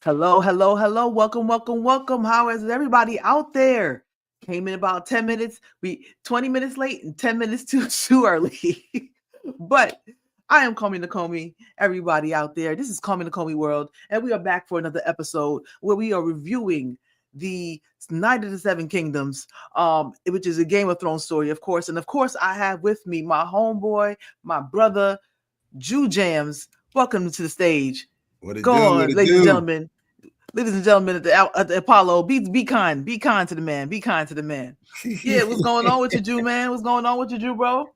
Hello, hello, hello. Welcome, welcome, welcome. How is everybody out there? Came in about 10 minutes. We 20 minutes late and 10 minutes too early. But I am CallMeNakomi, everybody out there. This is CallMeNakomi World, and we are back for another episode where we are reviewing the Night of the Seven Kingdoms, which is a Game of Thrones story, of course. And of course, I have with me my homeboy, my brother, JueJams. Welcome to the stage. What it Go do? What on, it ladies and do? gentlemen. Ladies and gentlemen at the Apollo, be kind to the man, be kind to the man. Yeah, what's going on with you, Jew, man? What's going on with you, Jew, bro?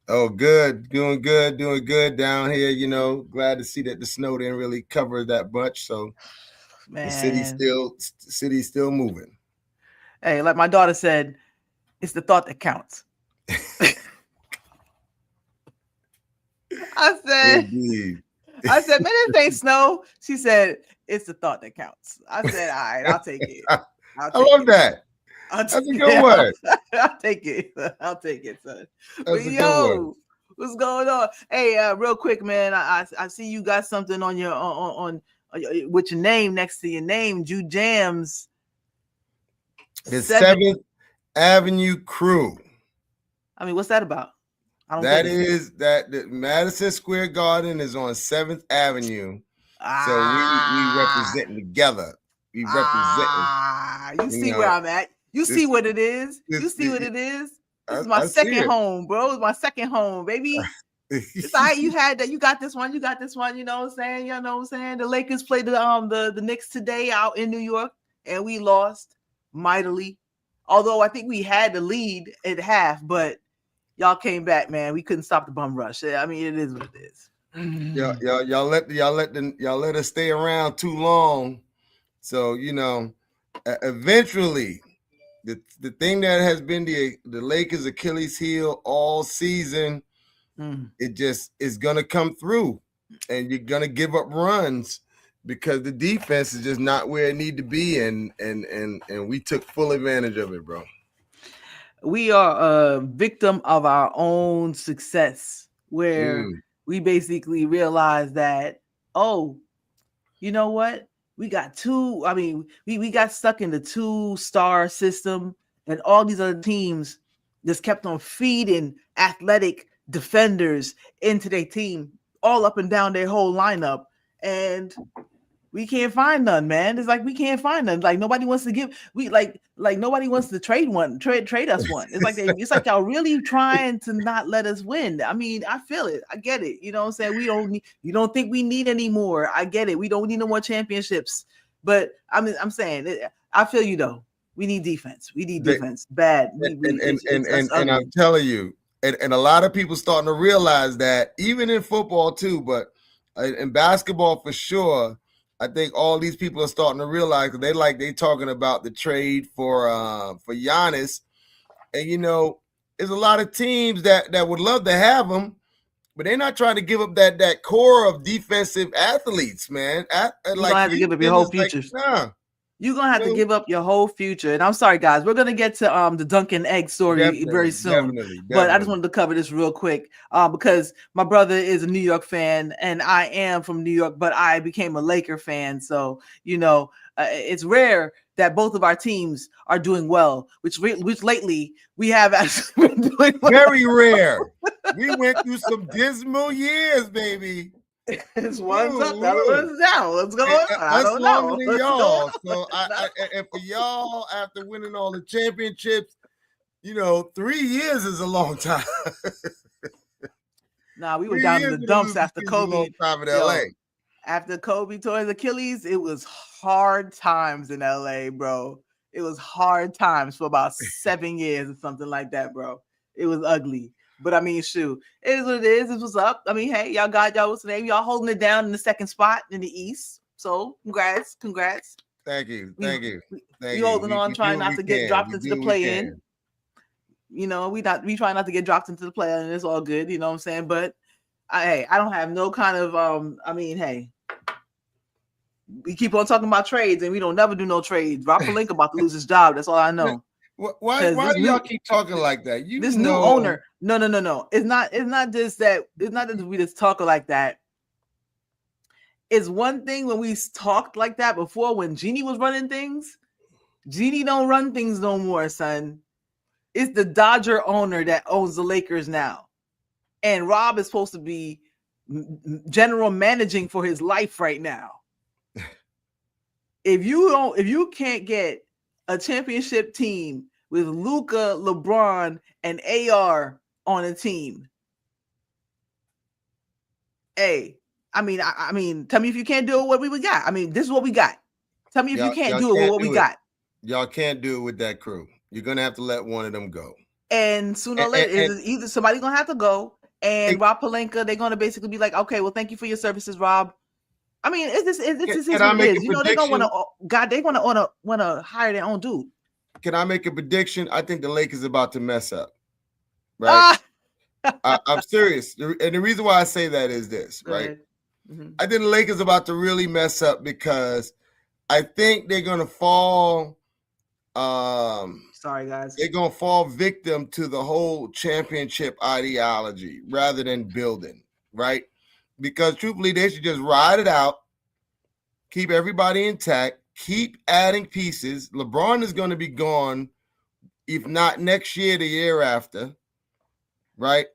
Oh, good. Doing good down here. Glad to see that the snow didn't really cover that much. So the Man, city's still moving. hey, like my daughter said, it's the thought that counts. Indeed. I said, man, this ain't snow. She said, it's the thought that counts. I said, all right, I'll take it. I love that. That's a good word. I'll take it. I'll take it, son. That's a good word. What's going on? Hey, real quick, man. I see you got something on your on with your name next to your name, JueJams. The 7th Avenue Crew. I mean, what's that about? That Madison Square Garden is on 7th Avenue. So we represent together. We represent. You see where I'm at. You see what it is. You see what it is. This is my second home, bro. It's my second home, baby. It's all right. You had that. You got this one. You got this one. You know what I'm saying? You know what I'm saying? The Lakers played the Knicks today out in New York, and we lost mightily. Although I think we had the lead at half, but y'all came back, man. We couldn't stop the bum rush. I mean, it is what it is. Y'all let us stay around too long. So eventually, the thing that has been the Lakers' Achilles heel all season, it just is gonna come through, and you're gonna give up runs because the defense is just not where it need to be, and we took full advantage of it, bro. We are a victim of our own success, where we basically realize that, oh, you know what? We got we got stuck in the 2-star system, and all these other teams just kept on feeding athletic defenders into their team, all up and down their whole lineup. And we can't find none, man. It's like we can't find none. Like nobody wants to give. We like nobody wants to trade us one. It's like y'all really trying to not let us win. I mean, I feel it. I get it. You know what I'm saying? You don't think we need any more. I get it. We don't need no more championships. But I mean, I'm saying, I feel you though. We need defense. We need defense bad. And I'm telling you, and a lot of people starting to realize that, even in football too, but in basketball for sure. I think all these people are starting to realize that they talking about the trade for Giannis, and there's a lot of teams that would love to have him, but they're not trying to give up that core of defensive athletes, man. You're gonna have to give up your whole future. You're gonna have to give up your whole future. And I'm sorry, guys, we're gonna get to the Duncan Egg story very soon. Definitely. But I just wanted to cover this real quick because my brother is a New York fan, and I am from New York, but I became a Laker fan. So it's rare that both of our teams are doing well, which lately we have actually been doing well. Very rare. We went through some dismal years, baby. It's one's up, the other one's down. What's going on? I don't know. Than y'all. So and for y'all, after winning all the championships, 3 years is a long time. Nah, we were down in the dumps after Kobe. After Kobe tore his Achilles, it was hard times in LA, bro. It was hard times for about 7 years or something like that, bro. It was ugly. But I mean, shoot, it is what it is. It was up. I mean, hey, y'all what's the name? Y'all holding it down in the second spot in the East. So congrats. Thank you. We holding on, trying not to get dropped into the play-in. We try not to get dropped into the play-in, and it's all good. You know what I'm saying? But I don't have no kind of hey, we keep on talking about trades, and we don't never do no trades. Ropolin about to lose his job. That's all I know. Why do y'all keep talking like that? New owner. No. It's not just that. It's not that we just talk like that. It's one thing when we talked like that before when Jeannie was running things. Jeannie don't run things no more, son. It's the Dodger owner that owns the Lakers now. And Rob is supposed to be general managing for his life right now. If you can't get a championship team with Luka, LeBron, and AR on a team, hey, I mean, tell me if you can't do it. What we got? I mean, this is what we got. Tell me if you can't do it with what we got. Y'all can't do it with that crew. You're gonna have to let one of them go. And sooner or later, either somebody's gonna have to go, and Rob Pelinka, they're gonna basically be like, okay, well, thank you for your services, Rob. I mean, it's what it is. You know, they're gonna want to hire their own dude. Can I make a prediction? I think the Lakers are about to mess up. Right? I'm serious. And the reason why I say that is this, right? Mm-hmm. I think the Lakers are about to really mess up because I think they're gonna fall. Sorry, guys. They're gonna fall victim to the whole championship ideology rather than building, right? Because truthfully, they should just ride it out, keep everybody intact, keep adding pieces. LeBron is going to be gone, if not next year, the year after, right?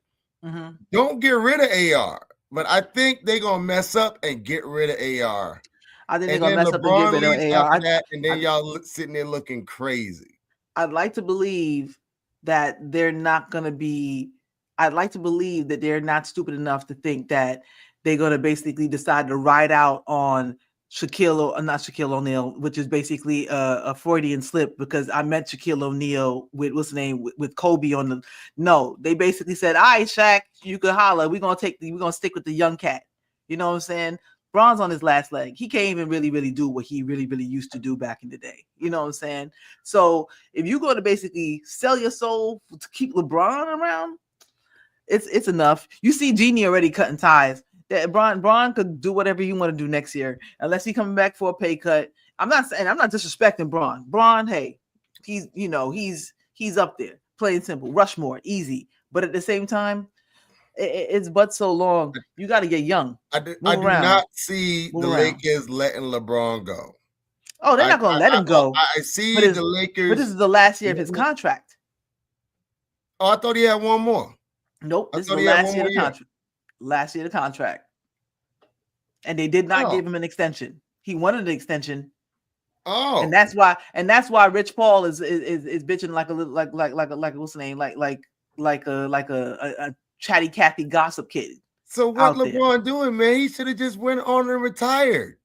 Mm-hmm. Don't get rid of AR, but I think they're going to mess up and get rid of AR. I think they're going to mess up and get rid of AR. And then y'all sitting there looking crazy. I'd like to believe that they're not going to be – I'd like to believe that they're not stupid enough to think that they're going to basically decide to ride out on not Shaquille O'Neal, which is basically a Freudian slip because I meant Shaquille O'Neal with what's the name with Kobe on the. No, they basically said, "All right, Shaq, you could holler. We're gonna stick with the young cat." You know what I'm saying? Bron's on his last leg. He can't even really do what he really used to do back in the day. You know what I'm saying? So if you're going to basically sell your soul to keep LeBron around, it's enough. You see Jeannie already cutting ties. That Bron could do whatever you want to do next year, unless he coming back for a pay cut. I'm not disrespecting Bron. Bron, hey, he's up there, plain and simple. Rushmore, easy. But at the same time, it's but so long. You got to get young. I do not see the Lakers letting LeBron go. Oh, they're not going to let him go. I see the Lakers. But this is the last year of his contract. Oh, I thought he had one more. Nope, this is the last year of the contract. Last year of the contract, and they did not give him an extension. He wanted an extension. Oh, and that's why Rich Paul is bitching like what's the name like a chatty Cathy gossip kid. So what LeBron doing, man? He should have just went on and retired.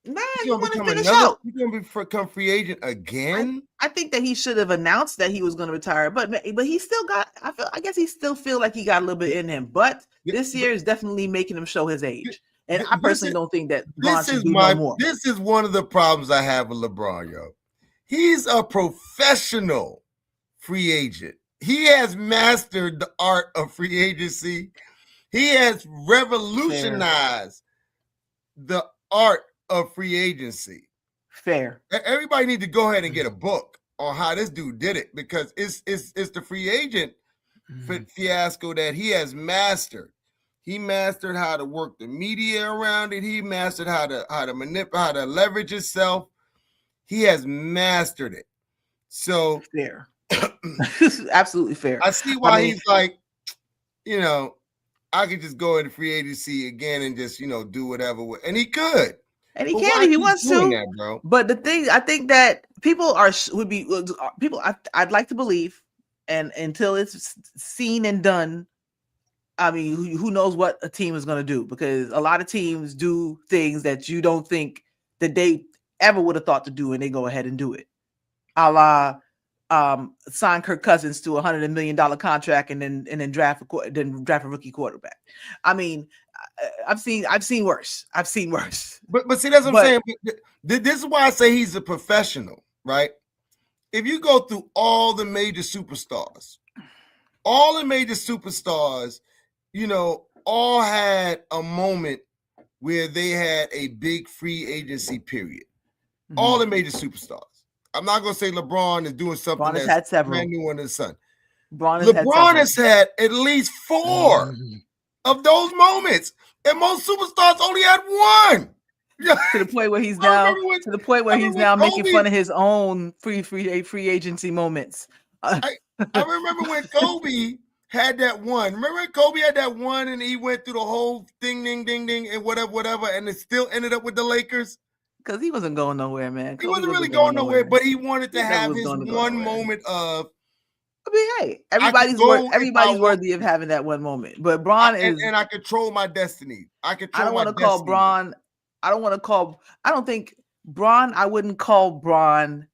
Nah, you want to finish out. He's gonna become free agent again. I think that he should have announced that he was going to retire, but he still got. I guess he still feel like he got a little bit in him. But this year is definitely making him show his age. And I personally don't think that LeBron should do no more. This is one of the problems I have with LeBron, yo. He's a professional free agent. He has mastered the art of free agency. He has revolutionized the art of free agency. Fair. Everybody need to go ahead and get a book on how this dude did it, because it's the free agent fiasco that he has mastered. He mastered how to work the media around it. He mastered how to manipulate, how to leverage himself. He has mastered it. So fair. Absolutely fair. I see why he's like, I could just go into free agency again and just, do whatever. And he could. And he can if he wants to. That, bro? But the thing, I think that people I'd like to believe, and until it's seen and done, I mean, who knows what a team is going to do? Because a lot of teams do things that you don't think that they ever would have thought to do, and they go ahead and do it. A la sign Kirk Cousins to $100 million contract and then draft a rookie quarterback. I mean, I've seen worse. But see, that's what I'm saying. This is why I say he's a professional, right? If you go through all the major superstars, all had a moment where they had a big free agency period. Mm-hmm. All the major superstars. I'm not going to say LeBron is doing something that's brand new under the sun. LeBron has had at least 4 of those moments, and most superstars only had 1. To the point where he's now making fun of his own free agency moments. I remember when Kobe had that one. Remember when Kobe had that one and he went through the whole ding, and whatever, and it still ended up with the Lakers? Because he wasn't going nowhere, man. He wasn't really going nowhere, but he wanted to have his one moment of. I mean, hey, everybody's worthy of having that one moment. But Bron is, and I control my destiny. I don't want to call Bron. I don't think Bron. I wouldn't call Bron.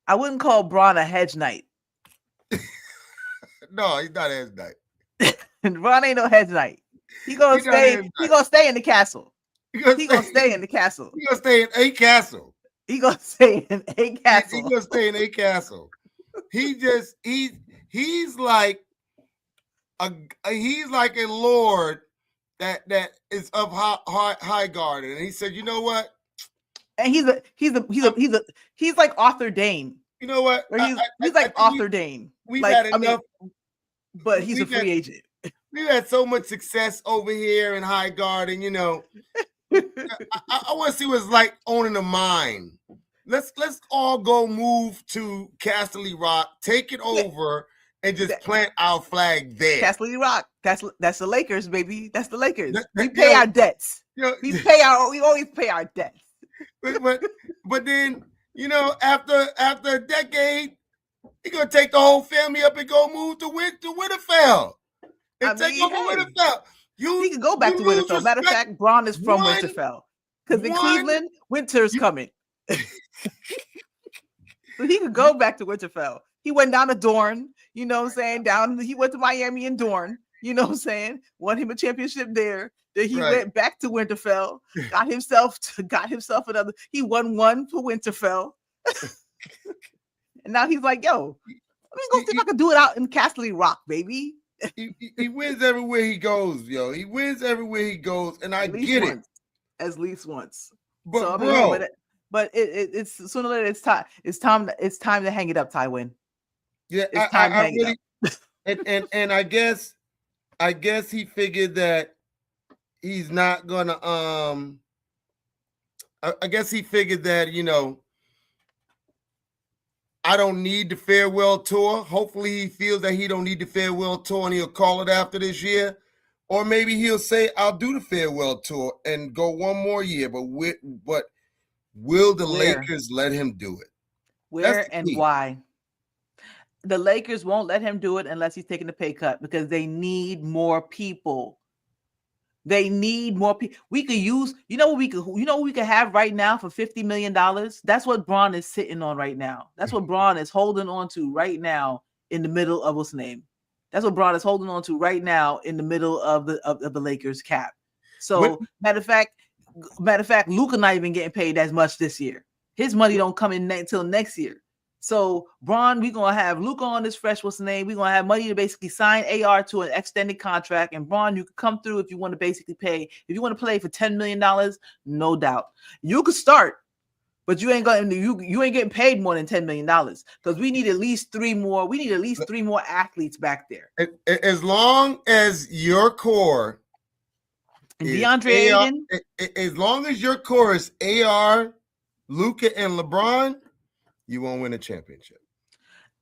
I wouldn't call Bron a hedge knight. No, he's not a hedge knight. Bron ain't no hedge knight. He gonna stay in the castle. He gonna stay in the castle. He gonna stay in a castle. He gonna stay in a castle. He gonna stay in a castle. He's like a lord that is of high garden. And he said, you know what? And he's like Arthur Dane. You know what? He's like Arthur Dane. We've had enough, but he's a free agent. We've had so much success over here in High Garden, you know. I want to see what it's like owning a mine. Let's all go move to Castle Rock, take it over, and just plant our flag there. Castle Rock. That's the Lakers, baby. That's the Lakers. We pay our debts. We always pay our debts. But then, you know, after a decade, he's gonna take the whole family up and go move to Winterfell. And take over Winterfell. He can go back to Winterfell. Matter of fact, Bron is from Winterfell. Because in Cleveland, winter's coming. So he could go back to Winterfell. He went down to Dorne, you know what I'm saying? He went to Miami and Dorne, you know what I'm saying? Won him a championship there. Then he went back to Winterfell, got himself another. He won one for Winterfell. And now he's like, yo, let me go see if I can do it out in Castle Rock, baby. He wins everywhere he goes, yo. He wins everywhere he goes, and I get it. At least once. But so, bro, but it's sooner or later it's time to hang it up, Tywin. Yeah, it's time to hang it up. And I guess he figured that he's not gonna I guess he figured that, you know, I don't need the farewell tour. Hopefully he feels that he don't need the farewell tour and he'll call it after this year. Or maybe he'll say, I'll do the farewell tour and go one more year. But will the Lakers let him do it? Where and why? The Lakers won't let him do it unless he's taking a pay cut because they need more people. They need more people. We could use, what we could have right now for $50 million. That's what Bron is sitting on right now. That's what Bron is holding on to right now in the middle of what's name. That's what Bron is holding on to right now in the middle of the Lakers cap. So matter of fact, Luka not even getting paid as much this year. His money don't come in until next year. So Bron, we're gonna have Luka on this fresh what's the name. We're gonna have money to basically sign AR to an extended contract. And Bron, you can come through if you want to basically pay. If you want to play for $10 million, no doubt. You could start, but you ain't getting paid more than $10 million because we need at least three more. We need at least three more athletes back there. As long as your core and DeAndre Ayton, as long as your core is AR, Luka, and LeBron, you won't win a championship.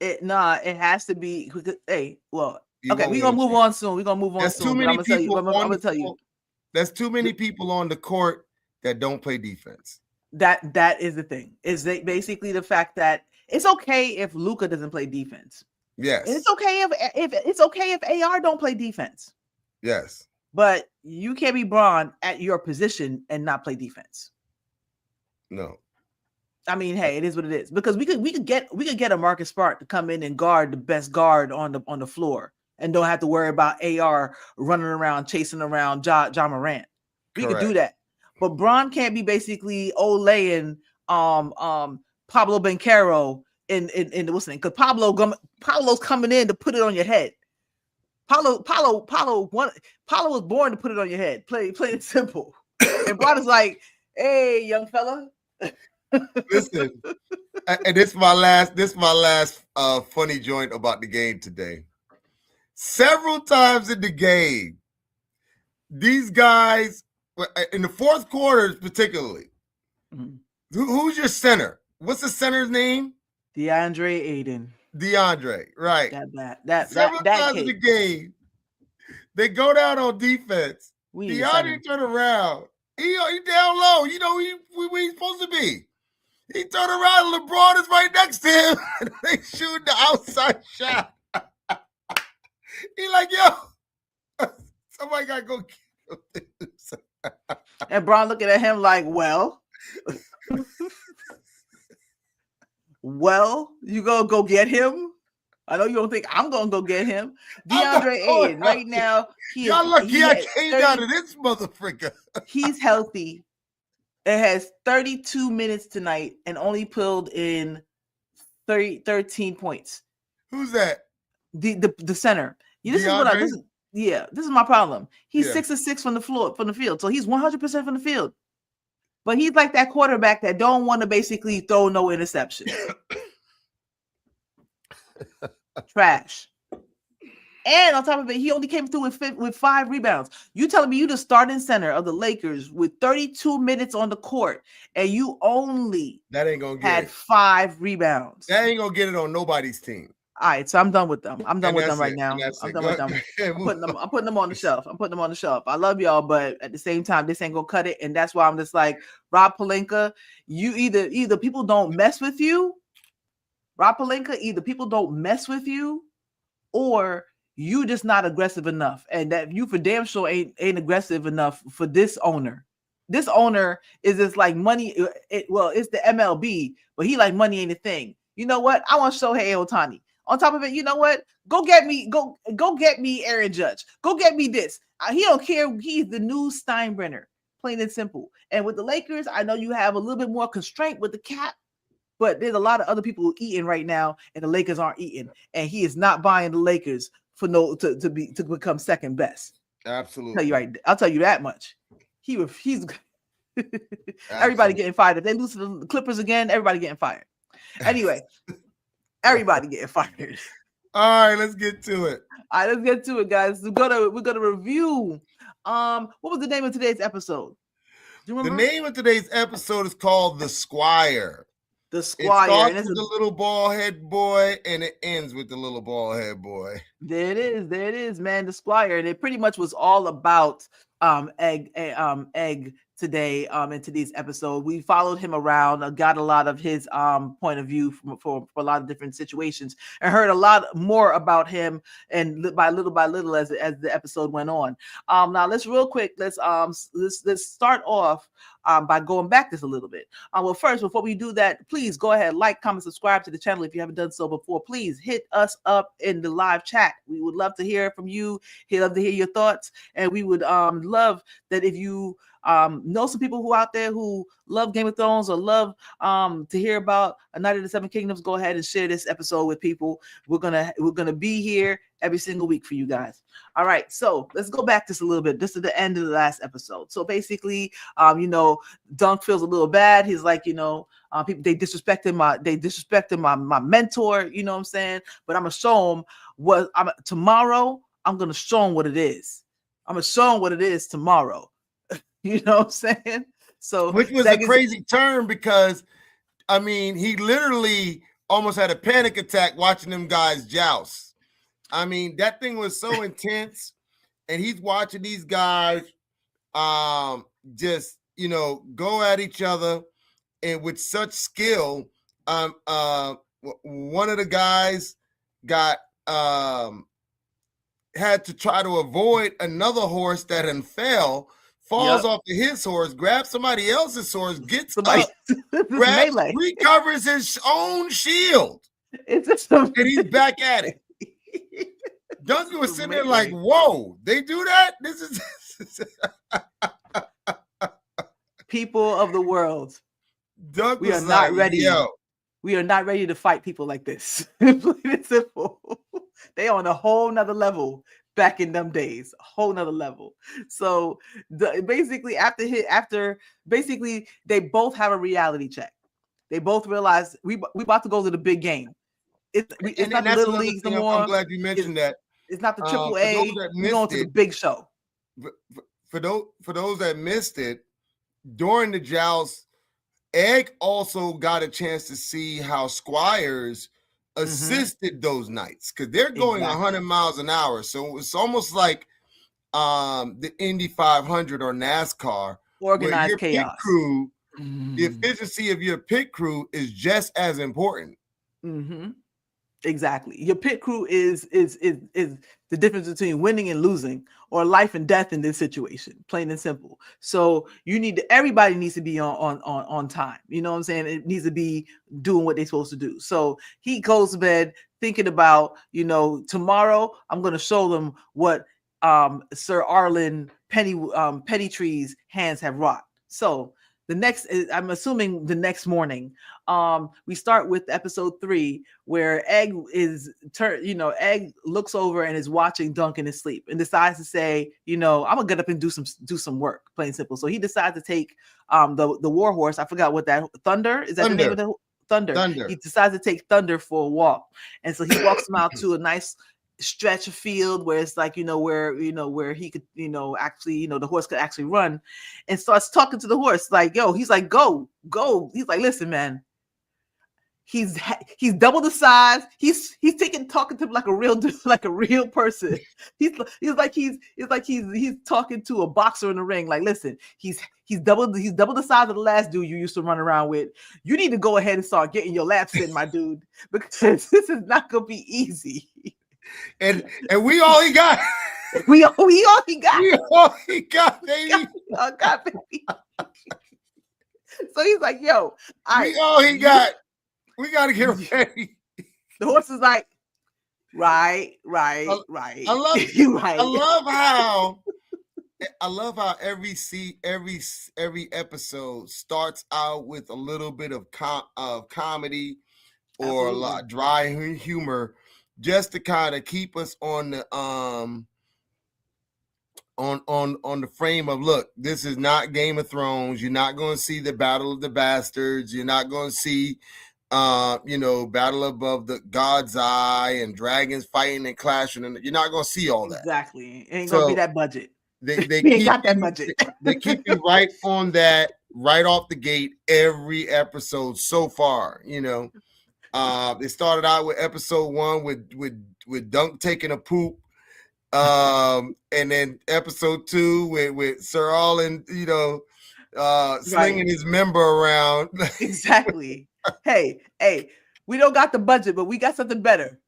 It has to be. Hey, well, okay, we're gonna move on soon. We're gonna move on soon. I'm gonna tell you. There's too many people on the court that don't play defense. That is the thing. Is basically the fact that it's okay if Luka doesn't play defense. Yes. And it's okay if AR don't play defense. Yes. But you can't be Bron at your position and not play defense. No. I mean, hey, it is what it is. Because we could get a Marcus Smart to come in and guard the best guard on the floor and don't have to worry about AR running around chasing around Ja Morant. We could do that. But Bron can't be basically Olaying Pablo Banchero in what's the name? Because Pablo's coming in to put it on your head. Paulo was born to put it on your head. Plain and simple. And Bron is like, hey, young fella. Listen, and this is my last funny joint about the game today. Several times in the game, these guys in the fourth quarter, particularly. Mm-hmm. Who's your center? What's the center's name? DeAndre Ayton. DeAndre, right? Several times in the game, they go down on defense. DeAndre turn around. He down low. You know where he's supposed to be. He turned around. LeBron is right next to him. And they shoot the outside shot. He like, yo, somebody got to go get him. And Bron looking at him like, well, you gonna go get him? I know you don't think I'm gonna go get him. DeAndre Ayton right now. Y'all lucky I came out of this motherfucker. He's healthy. It has 32 minutes tonight and only pulled in 13 points. Who's that? The center. This is my problem. He's 6 of 6 from the field. So he's 100% from the field. But he's like that quarterback that don't want to basically throw no interception. Trash. And on top of it, he only came through with 5 rebounds. You telling me you the starting center of the Lakers with 32 minutes on the court, and you only had 5 rebounds. That ain't gonna get it on nobody's team. All right, so I'm done with them. I'm done with them right now. I'm done with them. I'm putting them on the shelf. I love y'all, but at the same time, this ain't gonna cut it. And that's why I'm just like, Rob Pelinka, you either people don't mess with you. Rob Pelinka, either people don't mess with you, or you just not aggressive enough, and that you for damn sure ain't aggressive enough for this owner. This owner is just like money. It's the MLB, but he like money ain't a thing. You know what? I want Shohei Ohtani. On top of it, you know what? Go get me Aaron Judge. Go get me this. He don't care. He's the new Steinbrenner, plain and simple. And with the Lakers, I know you have a little bit more constraint with the cap, but there's a lot of other people eating right now, and the Lakers aren't eating. And he is not buying the Lakers for to become second best. Absolutely. I'll tell you that much. He's everybody getting fired. If they lose to the Clippers again, everybody getting fired. Anyway, everybody getting fired. All right, let's get to it. All right, let's get to it, guys. We're gonna review. What was the name of today's episode? Do you remember? The name of today's episode is called The Squire. The Squire. It starts with the little bald head boy, and it ends with the little bald head boy. There it is, man. The Squire, and it pretty much was all about Egg today. In today's episode, we followed him around, got a lot of his point of view for a lot of different situations, and heard a lot more about him, and by little as the episode went on. Now let's start off by going back just a little bit. Well, first, before we do that, please go ahead, like, comment, subscribe to the channel if you haven't done so before. Please hit us up in the live chat. We would love to hear from you. We'd love to hear your thoughts, and we would love that if you know some people who out there who love Game of Thrones or love to hear about A Night of the Seven Kingdoms, go ahead and share this episode with people. We're gonna be here every single week for you guys. All right, so let's go back just a little bit, just to the end of the last episode. So basically, Dunk feels a little bad. He's like, people they disrespected my mentor. You know what I'm saying? But I'm gonna show him tomorrow. I'm gonna show him what it is. I'm gonna show him what it is tomorrow. You know what I'm saying? So, which was a crazy turn because, I mean, he literally almost had a panic attack watching them guys joust. I mean, that thing was so intense, and he's watching these guys just, go at each other and with such skill. One of the guys had to try to avoid another horse that had fell. Falls off of his horse, grabs somebody else's horse, gets up, recovers his own shield, and he's back at it. Duncan was sitting there like, whoa, they do that? This is people of the world. Dunk we are not ready. We are not ready to fight people like this. It's simple. They on a whole nother level. Back in them days, a whole nother level. So basically, after they both have a reality check. They both realize we about to go to the big game. It's not the little leagues no more. I'm glad you mentioned that. It's not the AAA. We're going to the big show. those that missed it, during the joust, Egg also got a chance to see how Squires assisted those knights, because they're going 100 miles an hour. So it's almost like the Indy 500 or NASCAR, organized where your chaos. pit crew, the efficiency of your pit crew is just as important. Exactly. Your pit crew is the difference between winning and losing, or life and death in this situation, plain and simple. So everybody needs to be on time. You know what I'm saying? It needs to be doing what they're supposed to do. So he goes to bed thinking about, tomorrow I'm going to show them what Sir Arlen Pettytree's hands have wrought. So I'm assuming the next morning, we start with episode 3, where Egg Egg looks over and is watching Dunk in his sleep and decides to say, I'm gonna get up and do some work, plain and simple. So he decides to take the warhorse. I forgot what that Thunder is. That the name of the Thunder? He decides to take Thunder for a walk, and so he walks him out to a nice stretch of field where it's like, where he could, actually, the horse could actually run, and starts talking to the horse like, he's like, go. He's like, listen, man, he's double the size. He's talking to him like a real dude, like a real person. He's talking to a boxer in the ring. Like, listen, he's double the size of the last dude you used to run around with. You need to go ahead and start getting your laps in, my dude, because this is not gonna be easy. And we all he got. We all he got. We all he got, baby. Got baby. So he's like, we all he got. We gotta get ready. The horse is like, right. I love right. I love how every episode starts out with a little bit of comedy or a lot dry humor, just to kind of keep us on the on the frame of, look, this is not Game of Thrones. You're not going to see the Battle of the Bastards. You're not going to see Battle above the God's Eye and dragons fighting and clashing, and you're not going to see all that. Exactly. It ain't going to be that budget. They ain't got that budget. They keep you right on that, right off the gate, every episode so far. They started out with episode 1 with Dunk taking a poop, and then episode 2 with Sir Arlen, slinging his member around. Exactly. Hey, we don't got the budget, but we got something better.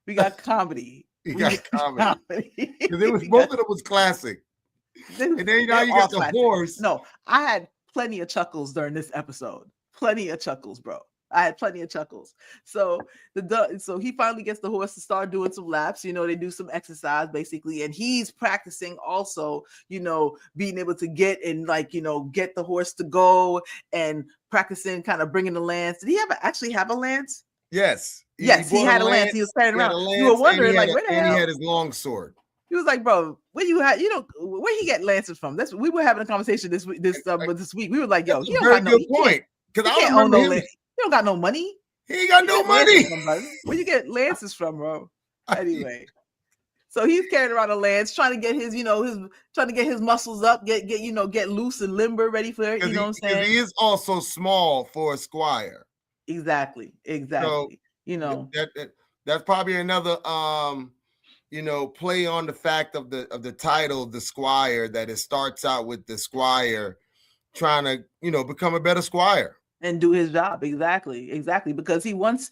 We got comedy. We got comedy. Because both of them was classic. And then now you got the horse. No, I had plenty of chuckles during this episode. Plenty of chuckles, bro. I had plenty of chuckles. So he finally gets the horse to start doing some laps. They do some exercise basically, and he's practicing also, being able to get and get the horse to go, and practicing kind of bringing the lance. Did he actually have a lance? Yes. He had a lance. He was carrying around. You were wondering, where the hell? And he had his long sword. He was like, bro, where he get lances from? We were having a conversation this week. We were like, yo, he don't got no point. Because I don't own no lance. He don't got no money. He ain't got no money. Where you get lances from, bro? Anyway, so he's carrying around a lance, trying to get his, trying to get his muscles up, get loose and limber, ready for it. You know what I'm saying? He is also small for a squire. Exactly. So, that's probably another play on the fact of the title, the Squire, that it starts out with the Squire trying to, become a better squire. And do his job. Exactly. Because he wants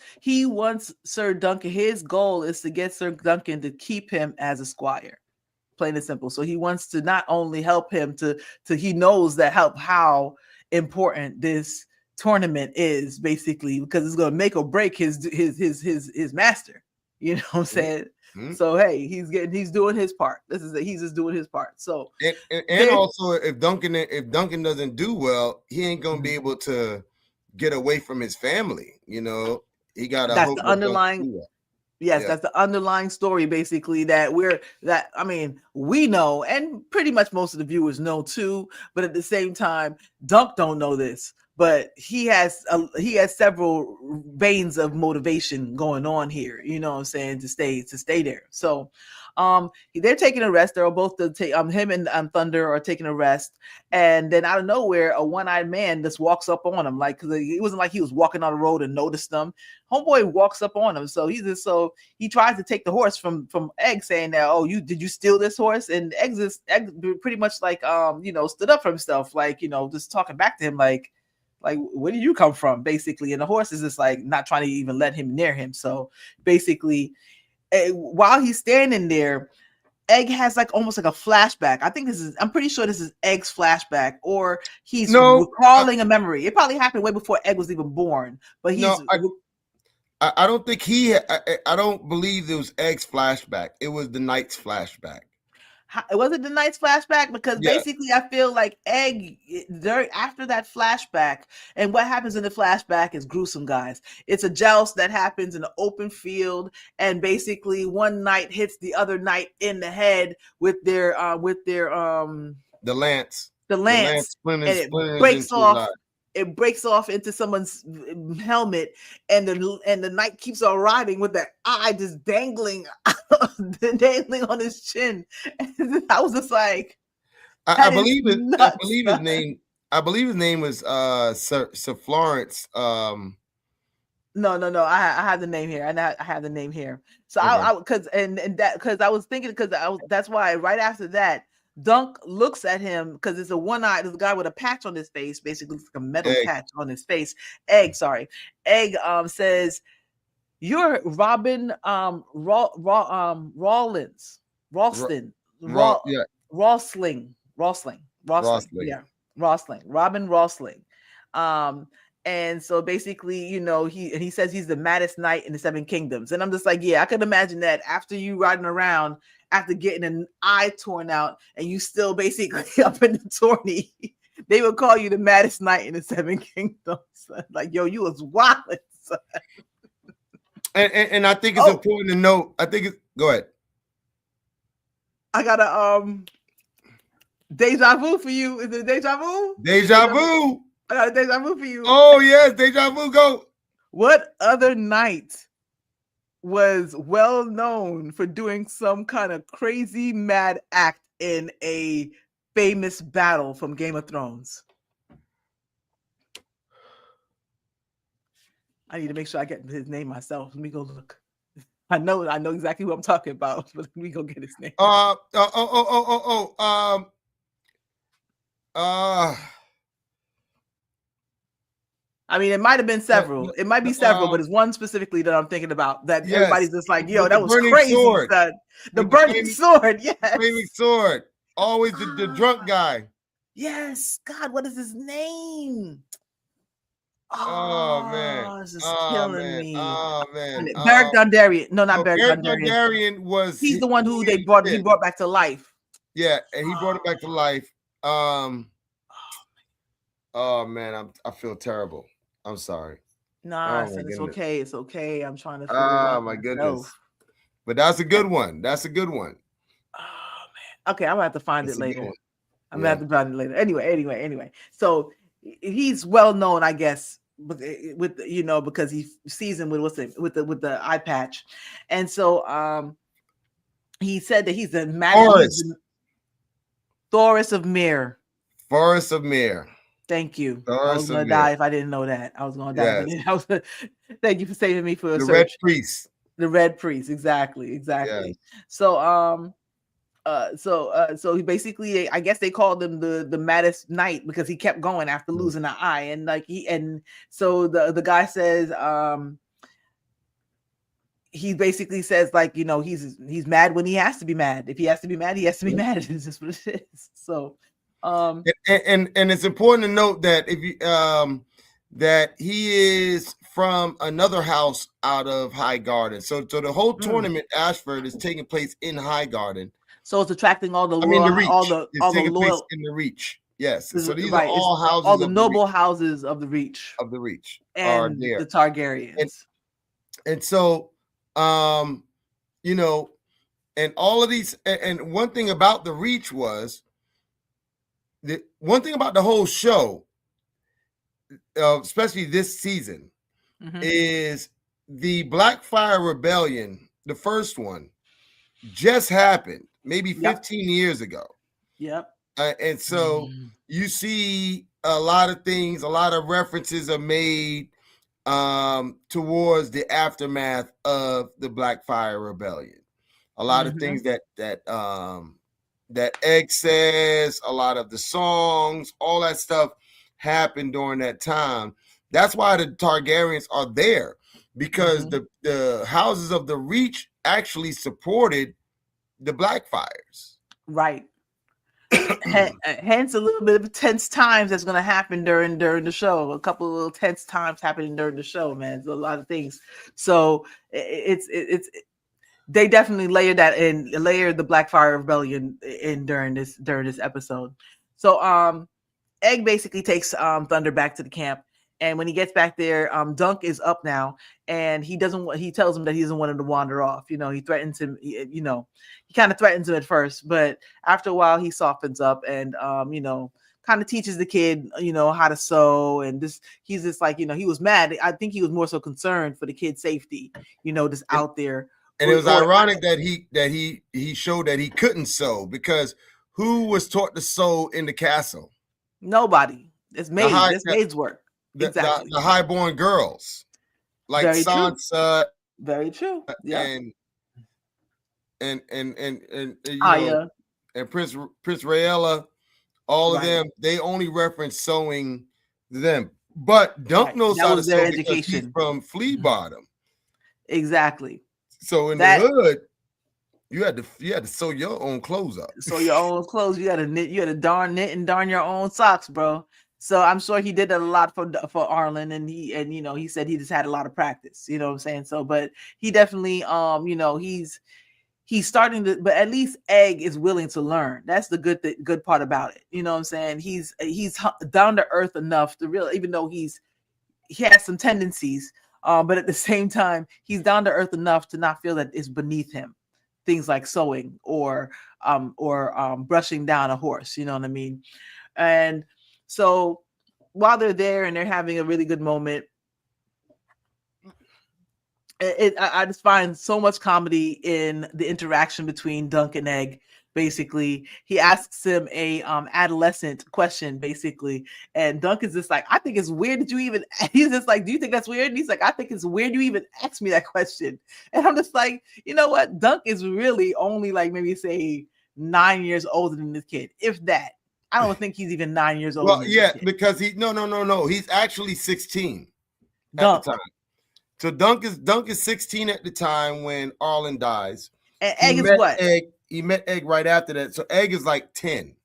Sir Duncan. His goal is to get Sir Duncan to keep him as a squire. Plain and simple. So he wants to not only help him he knows that how important this tournament is, basically, because it's going to make or break his master. You know what I'm saying? Mm-hmm. So hey, he's doing his part. He's just doing his part. So and also, if Duncan doesn't do well, he ain't going to be able to get away from his family. He got to hope. That's the underlying. Yes, that's the underlying story, basically, we know, and pretty much most of the viewers know too. But at the same time, Dunk don't know this, but he has several veins of motivation going on here. You know what I'm saying, to stay there. So they're taking a rest. They're both him and Thunder are taking a rest, and then out of nowhere, a one-eyed man just walks up on him. Like, cause it wasn't like he was walking on the road and noticed them. Homeboy walks up on him, so he tries to take the horse from Egg, saying that, oh, did you steal this horse? And Egg pretty much like stood up for himself, like, just talking back to him, like where did you come from, basically. And the horse is just like not trying to even let him near him. So basically, while he's standing there, Egg has like almost like a flashback. I'm pretty sure this is Egg's flashback, or he's recalling a memory. It probably happened way before Egg was even born, but I don't think I don't believe it was Egg's flashback. It was the Knight's flashback. Was it the Knight's flashback? Because basically, I feel like Egg, after that flashback, and what happens in the flashback is gruesome, guys. It's a joust that happens in an open field, and basically, one knight hits the other knight in the head with their the lance, and it breaks off. It breaks off into someone's helmet, and the knight keeps on riding with that eye just dangling on his chin. And I was just like, I believe his name. I believe his name was Sir Florence. No. I have the name here. I have the name here. So okay. because I was thinking, that's why right after that, Dunk looks at him, because it's a one-eye. There's a guy with a patch on his face, basically looks like a metal patch on his face. Egg says, "You're Robin Rosling. Robin Rosling." And so basically, he says he's the maddest knight in the Seven Kingdoms. And I'm just like, yeah, I could imagine that after you riding around, after getting an eye torn out, and you still basically up in the tourney, they would call you the maddest knight in the Seven Kingdoms. Like, yo, you was wild. And I think it's important to note. Go ahead. I got a deja vu for you. Is it deja vu? Deja vu. I got a deja vu for you. Oh yes, deja vu. Go. What other knight was well known for doing some kind of crazy mad act in a famous battle from Game of Thrones? I need to make sure I get his name myself. Let me go look. I know exactly who I'm talking about, but let me go get his name. I mean, it might have been several. It might be several, but it's one specifically that I'm thinking about that everybody's just like, yo, that was crazy. The burning sword, yes. Flaming sword. Always the drunk guy. Yes. God, what is his name? Oh man. This is killing me. Oh man. Beric Dondarrion. No, not Beric Dondarrion. Dondarrion he's the one who he brought back to life. Yeah, and he brought it back to life. Oh man, I feel terrible. I'm sorry. Nah, it's okay. It's okay. I'm trying to figure out my goodness. But that's a good one. Oh man. Okay, I'm gonna have to find it later. I'm gonna have to find it later. Anyway. So he's well known, I guess, with because he sees him with the eye patch. And so he said that he's the Thoris of Myr. Forest of Myr. Thank you. I was gonna die if I didn't know that. I was gonna die. Yes. Thank you for saving me for a search. Red Priest. The Red Priest, exactly. Yes. So so he basically, I guess they called him the maddest knight because he kept going after losing the eye, and so the guy says he basically says, like, he's mad when he has to be mad. If he has to be mad, he has to be mad. It's just what it is. So and it's important to note that if you that he is from another house out of Highgarden. So the whole tournament, Ashford, is taking place in Highgarden. So it's attracting all the the Reach. All the loyal in the Reach. Yes. So these are all houses, all the noble houses of the Reach. Of the Reach. And the Targaryens. And so and all of these, and one thing about the Reach was one thing about the whole show, especially this season, is the Blackfire Rebellion, the first one, just happened maybe Yep. 15 years ago. Yep. And so you see a lot of things, a lot of references are made towards the aftermath of the Black Fire Rebellion. A lot of things that Egg says, a lot of the songs, all that stuff happened during that time. That's why the Targaryens are there, because the houses of the Reach actually supported the Blackfires. Right. Hence a little bit of tense times that's going to happen during the show. A couple of little tense times happening during the show, man. It's a lot of things. So it's they definitely layer the Blackfire Rebellion in during this episode. So Egg basically takes Thunder back to the camp. And when he gets back there, Dunk is up now, and he tells him that he doesn't want him to wander off. He threatens him, he kind of threatens him at first, but after a while he softens up and, kind of teaches the kid, how to sew. And he's just like, he was mad. I think he was more so concerned for the kid's safety, just out there. And it was ironic that he showed that he couldn't sew, because who was taught to sew in the castle? Nobody. It's maids work. Exactly. The highborn girls, like Very Sansa. True. Very true. Yeah. And Prince Rhaella, all of them, they only reference sewing them. But Dunk knows how to sew because he's from Flea Bottom. Exactly. So in the hood, you had to sew your own clothes up. Sew your own clothes. You got to knit. You got to darn knit and darn your own socks, bro. So I'm sure he did that a lot for Arlen, and he said he just had a lot of practice. You know what I'm saying? So, but he definitely he's starting to, but at least Egg is willing to learn. That's the good part about it. You know what I'm saying? He's down to earth enough to really, even though he has some tendencies, but at the same time, he's down to earth enough to not feel that it's beneath him. Things like sewing or brushing down a horse. You know what I mean? And so while they're there and they're having a really good moment, I just find so much comedy in the interaction between Dunk and Egg. Basically, he asks him a adolescent question, basically, and Dunk is just like, I think it's weird that you even, he's just like, do you think that's weird? And he's like, I think it's weird you even asked me that question. And I'm just like, you know what? Dunk is really only like maybe say 9 years older than this kid, if that. I don't think he's even 9 years old. Well, yeah, because no. He's actually 16 at the time. So Dunk is 16 at the time when Arlen dies. And Egg is what? He met Egg right after that. So Egg is like 10.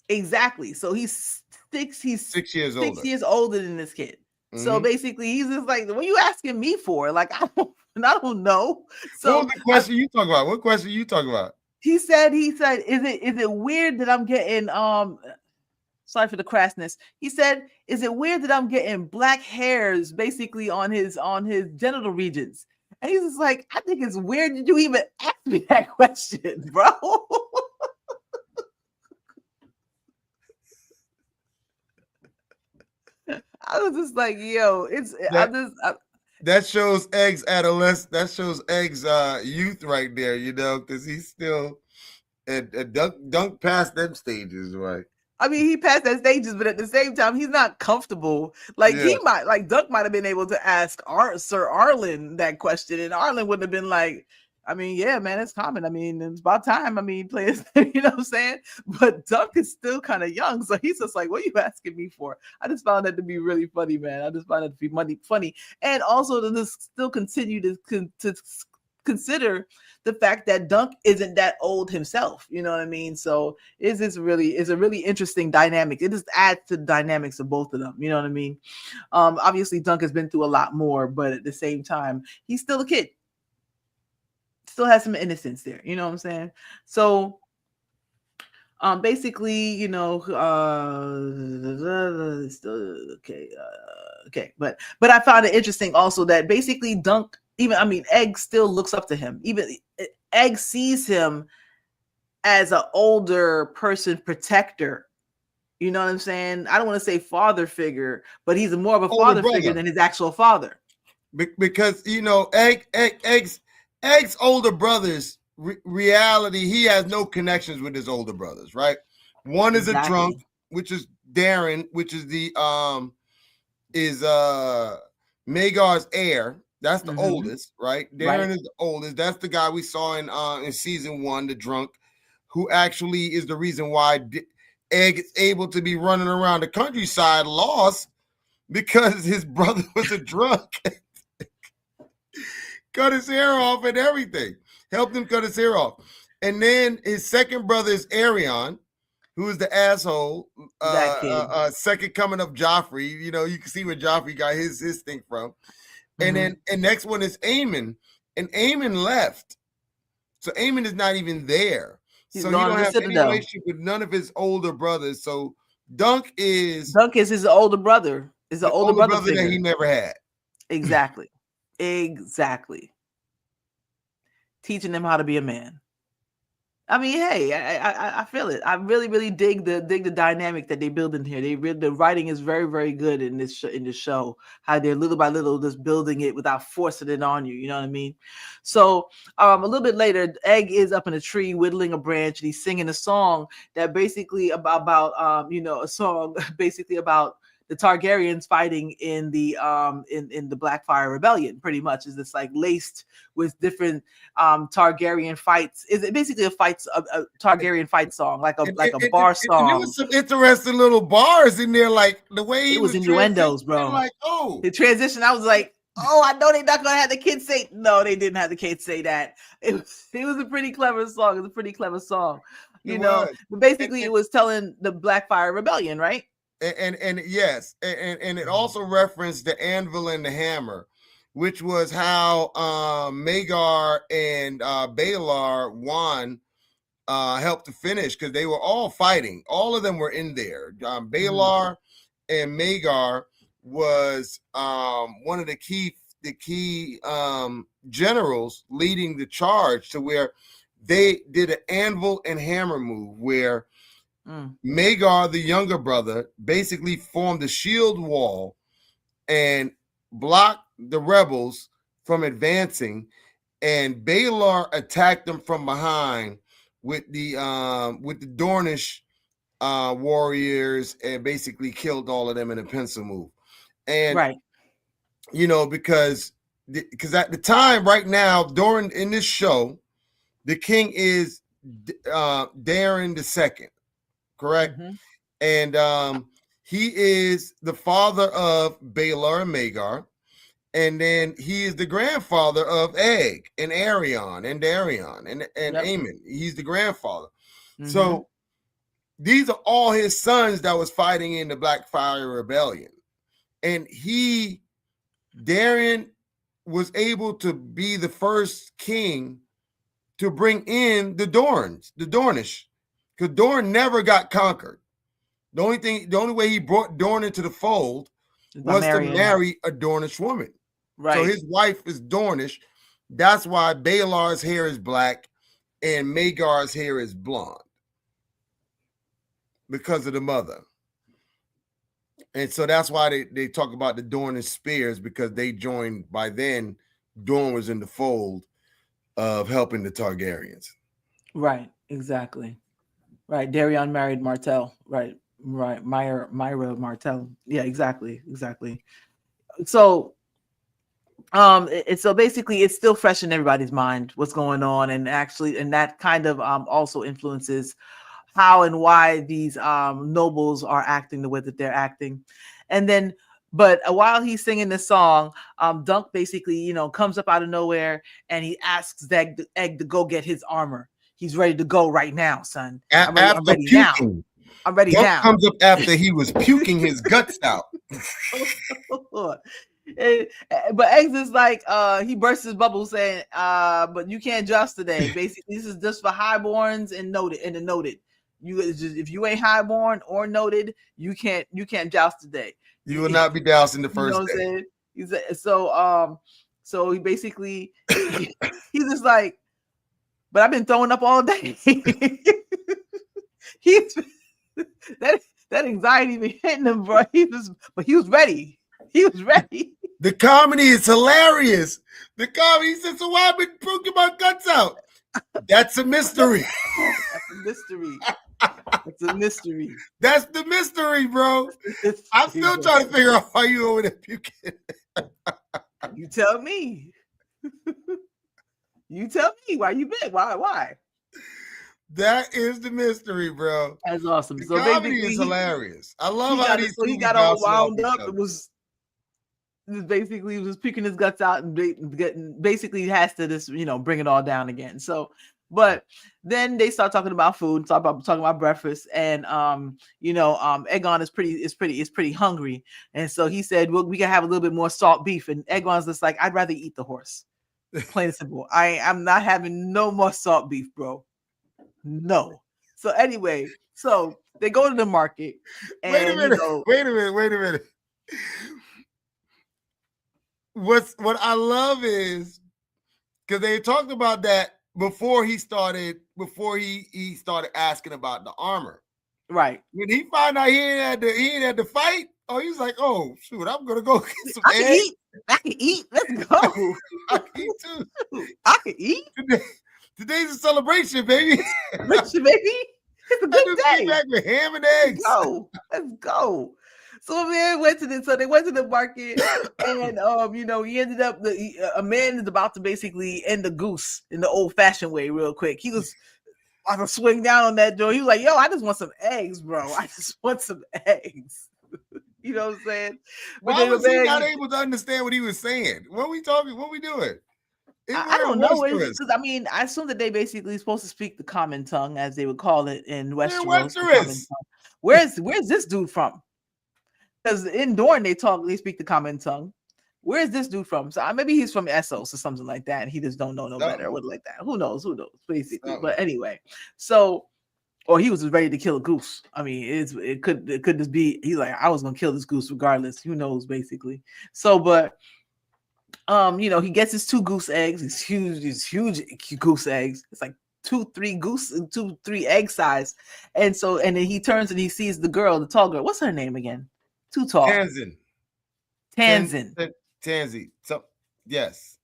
Exactly. So he's 6 years older. 6 years older than this kid. Mm-hmm. So basically, he's just like, what are you asking me for? Like, I don't know. So what was the question you talking about? What question you talking about? He said, is it weird that I'm getting sorry for the crassness. He said, is it weird that I'm getting black hairs basically on his genital regions? And he's just like, I think it's weird that you even ask me that question, bro. I was just like, yo, that shows Egg's adolescence. That shows Egg's youth right there, because he's still Dunk past them stages, right? I mean, he passed that stages, but at the same time, he's not comfortable. Like he might, like Dunk might have been able to ask Sir Arlen that question, and Arlen would have been like, I mean, yeah, man, it's common. I mean, it's about time. I mean, players, you know what I'm saying? But Dunk is still kind of young, so he's just like, what are you asking me for? I just found that to be really funny, man. I just found it to be funny, and also to just still continue to consider the fact that Dunk isn't that old himself, you know what I mean? So it's a really interesting dynamic. It just adds to the dynamics of both of them, you know what I mean? Obviously Dunk has been through a lot more, but at the same time, he's still a kid. Still has some innocence there, you know what I'm saying? So basically, okay. But I found it interesting also that basically Dunk, Egg still looks up to him. Even Egg sees him as an older person protector. You know what I'm saying? I don't want to say father figure, but he's more of a father figure than his actual father. Because Egg's older brothers reality, he has no connections with his older brothers, right? One is a drunk, which is Darren, which is the Magar's heir. That's the oldest, right? Darren is the oldest. That's the guy we saw in season 1, the drunk, who actually is the reason why Egg is able to be running around the countryside lost, because his brother was a drunk. Cut his hair off and everything. Helped him cut his hair off. And then his second brother is Arion, who is the asshole. Second coming of Joffrey. You know, you can see where Joffrey got his thing from. And then next one is Aemon. And Aemon left. So Aemon is not even there. So he don't have any relationship with none of his older brothers. So Dunk is his older brother. Is the older brother that he never had. Exactly. Teaching them how to be a man. I mean, hey, I feel it. I really dig the dynamic that they build in here. The writing is very, very good in this show. How they're little by little just building it without forcing it on you. You know what I mean? So a little bit later, Egg is up in a tree whittling a branch, and he's singing a song that basically about a song basically about the Targaryens fighting in the Blackfire Rebellion. Pretty much is this like laced with different Targaryen fights. Is it basically a Targaryen fight song, like a bar song? There was some interesting little bars in there, like the way it was innuendos, bro. Like, oh, the transition. I was like, oh, I know they're not gonna have the kids say. No, they didn't have the kids say that. It was a pretty clever song. It was a pretty clever song, but basically it was telling the Blackfire Rebellion, right? And yes, and it also referenced the anvil and the hammer, which was how Magar and Baelor won, helped to finish, because they were all fighting. All of them were in there. Baelor and Magar was one of the key generals leading the charge, to where they did an anvil and hammer move, where Magar, the younger brother, basically formed a shield wall and blocked the rebels from advancing, and Baelor attacked them from behind with the Dornish warriors, and basically killed all of them in a pencil move. And because at the time, right now, in this show, the king is Darren II. Correct. And he is the father of Baelor and Magar, and then he is the grandfather of Egg and Arion and Darion and Aemon. He's the grandfather. So these are all his sons that was fighting in the Blackfire Rebellion, and Darren was able to be the first king to bring in the Dornish. Because Dorne never got conquered. The only way he brought Dorne into the fold was to marry a Dornish woman. Right. So his wife is Dornish. That's why Baelor's hair is black and Magar's hair is blonde, because of the mother. And so that's why they talk about the Dornish spears, because they joined, by then Dorne was in the fold of helping the Targaryens. Right, exactly. Right, Darion married Martell. Right, Myra Martell. Yeah, exactly. So, so basically, it's still fresh in everybody's mind what's going on, and that kind of also influences how and why these nobles are acting the way that they're acting, and then. But while he's singing this song, Dunk basically, comes up out of nowhere, and he asks Egg to go get his armor. He's ready to go right now, son. I'm ready now. I'm ready Dunk now. Comes up after he was puking his guts out. But Eggs is like, he bursts his bubble saying, but you can't joust today. Basically, this is just for highborns and the noted. If you ain't highborn or noted, you can't joust today. You will not be jousting the first day. He's so he basically he's just like, but I've been throwing up all day. That anxiety been hitting him, bro. He was ready. He was ready. The comedy is hilarious. He said, so why I've been puking my guts out? That's a mystery. That's a mystery. It's a mystery. That's the mystery, bro. I'm still trying to figure out why you over there puking. You tell me. You tell me why you big. Why? That is the mystery, bro. That's awesome. The so comedy is hilarious. I love how these so he got all wound up. It was basically he was puking his guts out and basically has to just bring it all down again. So, but then they start talking about food, talking about breakfast, and Egon is pretty hungry, and so he said, well, we can have a little bit more salt beef, and Egon's just like, I'd rather eat the horse. Plain and simple. I'm not having no more salt beef, bro. No. So anyway, so they go to the market. And, wait a minute. What I love is because they talked about that before he started asking about the armor. Right. When he found out he ain't had to fight, he was like, oh shoot, I'm gonna go get some eggs. I can eat. Let's go. I can eat too. I can eat. Today's a celebration, baby. It's a good day. Back with ham and eggs. Let's go. So they went to the market, and he ended up a man is about to basically end the goose in the old fashioned way, real quick. He was about to swing down on that door. He was like, "Yo, I just want some eggs, bro. I just want some eggs." You know what I'm saying? But why was he not able to understand what he was saying? What are we talking? What are we doing? I don't know. Because I assume that they basically supposed to speak the common tongue, as they would call it in Westeros. Where's this dude from? Because in Dorne they speak the common tongue. Where's this dude from? So maybe he's from Essos or something like that, and he just don't know no better or like that. Who knows? Basically. But anyway, so. Or he was ready to kill a goose. I mean, it could just be he's like, I was gonna kill this goose regardless. Who knows, basically. So, but he gets his 2 goose eggs, these huge goose eggs. It's like 2-3 egg size. And then he turns and he sees the tall girl. What's her name again? Too tall. Tansy. So yes.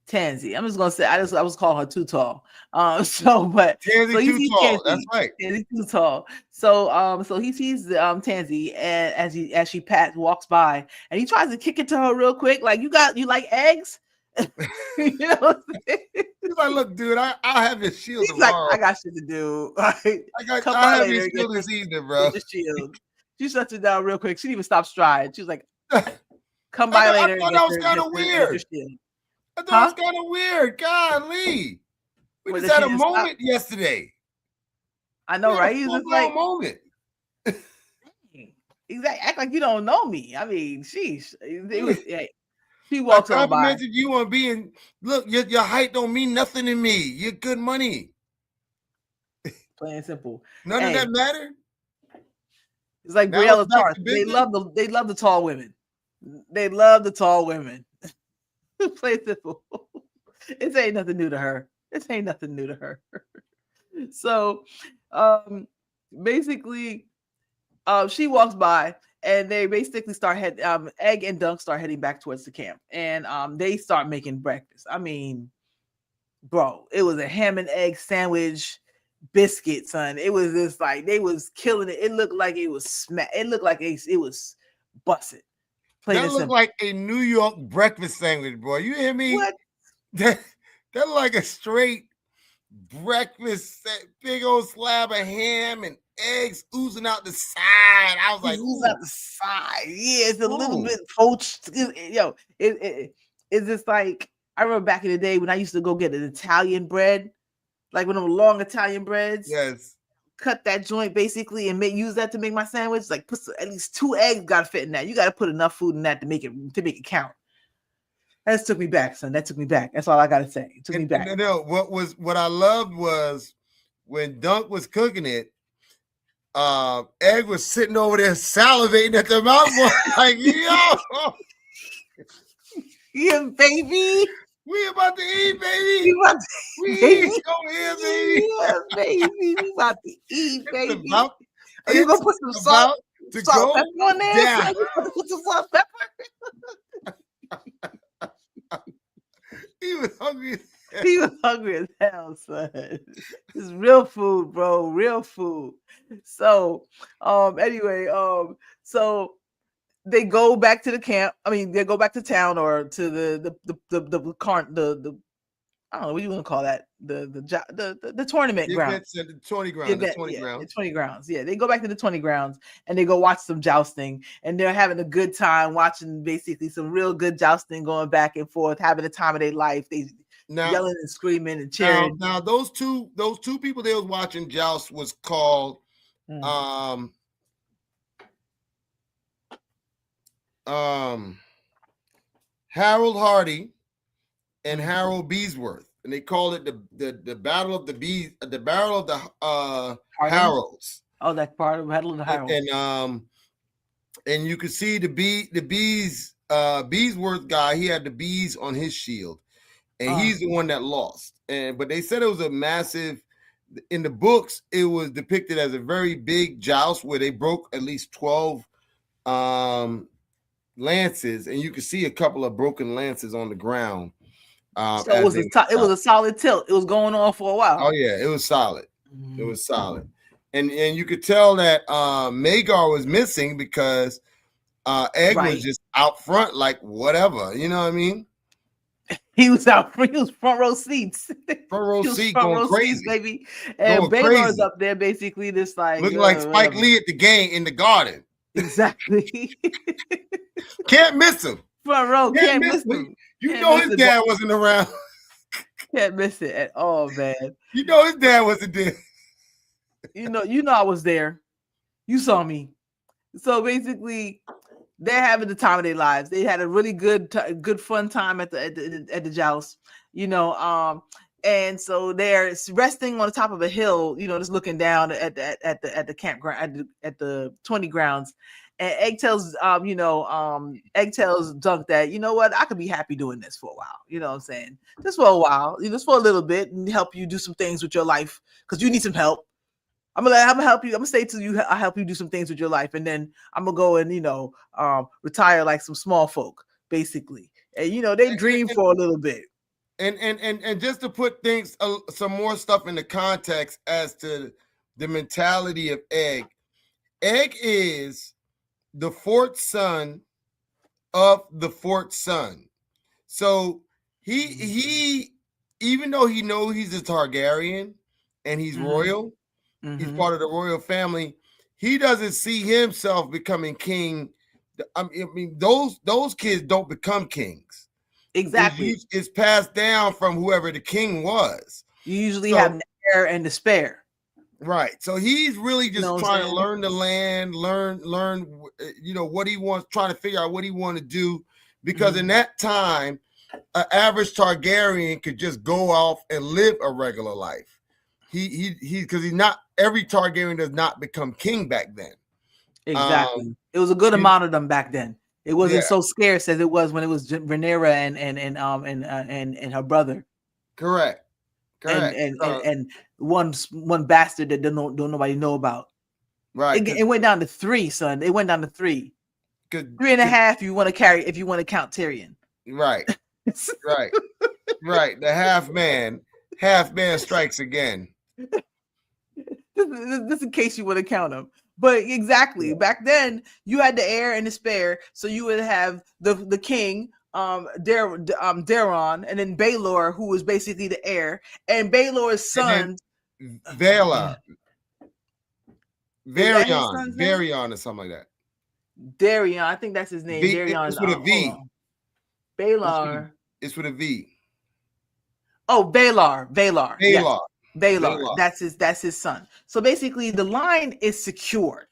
Tansy. I'm just gonna say I was calling her too tall. But Tansy too tall. That's right. Tansy too tall. So he sees Tansy, and as she walks by, and he tries to kick it to her real quick, like you like eggs. You know what I'm saying? He's like, look, dude, I have your shield. He's tomorrow. Like, I got shit to do. I have your shield this evening, bro. Shield. She shuts it down real quick. She didn't even stop stride. She was like, come by later. I thought that was kind of weird. I thought it was kind of weird. Golly. We just had a moment yesterday. I know, right? He's just like moment. Exactly. Act like you don't know me. I mean, sheesh. He walks on by. I complimented you on being, look, your height don't mean nothing to me. You're good money. Plain and simple. None of that matter. It's like Briella Tarth. They love the tall women. They love the tall women. Plain simple. It ain't nothing new to her. So basically she walks by and they basically Egg and Dunk start heading back towards the camp, and they start making breakfast. I mean, bro, it was a ham and egg sandwich biscuit, son. It was just like they was killing it. It looked like it was it looked like it was busted. That looked like a New York breakfast sandwich, bro. You hear me? What? That looked like a straight breakfast, big old slab of ham and eggs oozing out the side. I was like, oozing out the side. Yeah, it's a little bit poached. It's just like, I remember back in the day when I used to go get an Italian bread, like one of the long Italian breads. Yes. Cut that joint basically and use that to make my sandwich. Like put at least 2 eggs got to fit in that. You got to put enough food in that to make it count. That took me back, son. That took me back. That's all I gotta say. It took me back. No, what I loved was when Dunk was cooking it, Egg was sitting over there salivating at the mouth, like, yo. Yeah, baby. We about to eat, baby. We eat over here, baby. Yeah, baby. We about to eat, baby. Are you gonna put some salt pepper on there? Yeah. You put some salt pepper. He was hungry. He was hungry as hell. hell, son. It's real food, bro. Real food. So, anyway, so they go back to the camp. I mean, they go back to town or to the I don't know what you want to call that, the tournament ground. The 20 ground, the 20 grounds. The 20 grounds. Yeah, they go back to the 20 grounds and they go watch some jousting, and they're having a good time watching basically some real good jousting going back and forth, having the time of their life. They yelling and screaming and cheering. Now those two people they was watching joust was called Harold Hardy and Harold Beesworth, and they call it the Battle of the Bees, the Battle of the Harolds. Oh, that's part of the Battle of the Harolds. And you can see the Beesworth guy. He had the bees on his shield, and he's the one that lost. But they said it was a massive. In the books, it was depicted as a very big joust where they broke at least 12 lances, and you can see a couple of broken lances on the ground. So it was a solid tilt. It was going on for a while. Oh yeah, it was solid. It was solid, and you could tell that Magar was missing because Egg was just out front, like whatever, you know what I mean? He was out. He was front row seats. Front row seat going crazy, seats, baby. And Baylor's up there, basically, this like looking like Spike Lee at the game in the Garden. Exactly. Can't miss him. Front row, can't miss him. You know his dad wasn't around. Can't miss it at all, man. You know his dad wasn't there. You know I was there. You saw me. So basically, they're having the time of their lives. They had a really good fun time at the joust, you know. And so they're resting on the top of a hill, you know, just looking down at the campground at the 20 grounds. And Egg tells Dunk that, you know what, I could be happy doing this for a while. You know what I'm saying? Just for a while, just for a little bit, and help you do some things with your life because you need some help. I'm gonna help you. I'm gonna say to you, I'll help you do some things with your life, and then I'm gonna go and retire like some small folk, basically. And they dream for a little bit. And just to put things some more stuff into context as to the mentality of Egg. Egg is the fourth son of the fourth son. So he even though he knows he's a Targaryen and he's royal, he's part of the royal family, he doesn't see himself becoming king. I mean, those kids don't become kings. Exactly. It's passed down from whoever the king was. You usually have the heir and the spare. Right. So he's really just trying to learn the land, learn, what he wants, trying to figure out what he want to do. Because in that time, an average Targaryen could just go off and live a regular life. Because he's not, every Targaryen does not become king back then. Exactly. It was a good amount of them back then. It wasn't so scarce as it was when it was Rhaenyra and her brother. Correct. And one bastard that don't nobody know about. Right. It went down to 3, son. It went down to 3. 3.5 if you want to count Tyrion. Right. Right. The half man strikes again. Just in case you want to count them. But exactly, back then you had the heir and the spare, so you would have the king, Daeron, and then Baelor, who was basically the heir, and Baelor's son, Varion, or something like that. Darion, I think that's his name. Darion, it's with a V. Baelor. It's with a V. Oh, Baelor. Yes. Baelor. That's his son. So basically, the line is secured.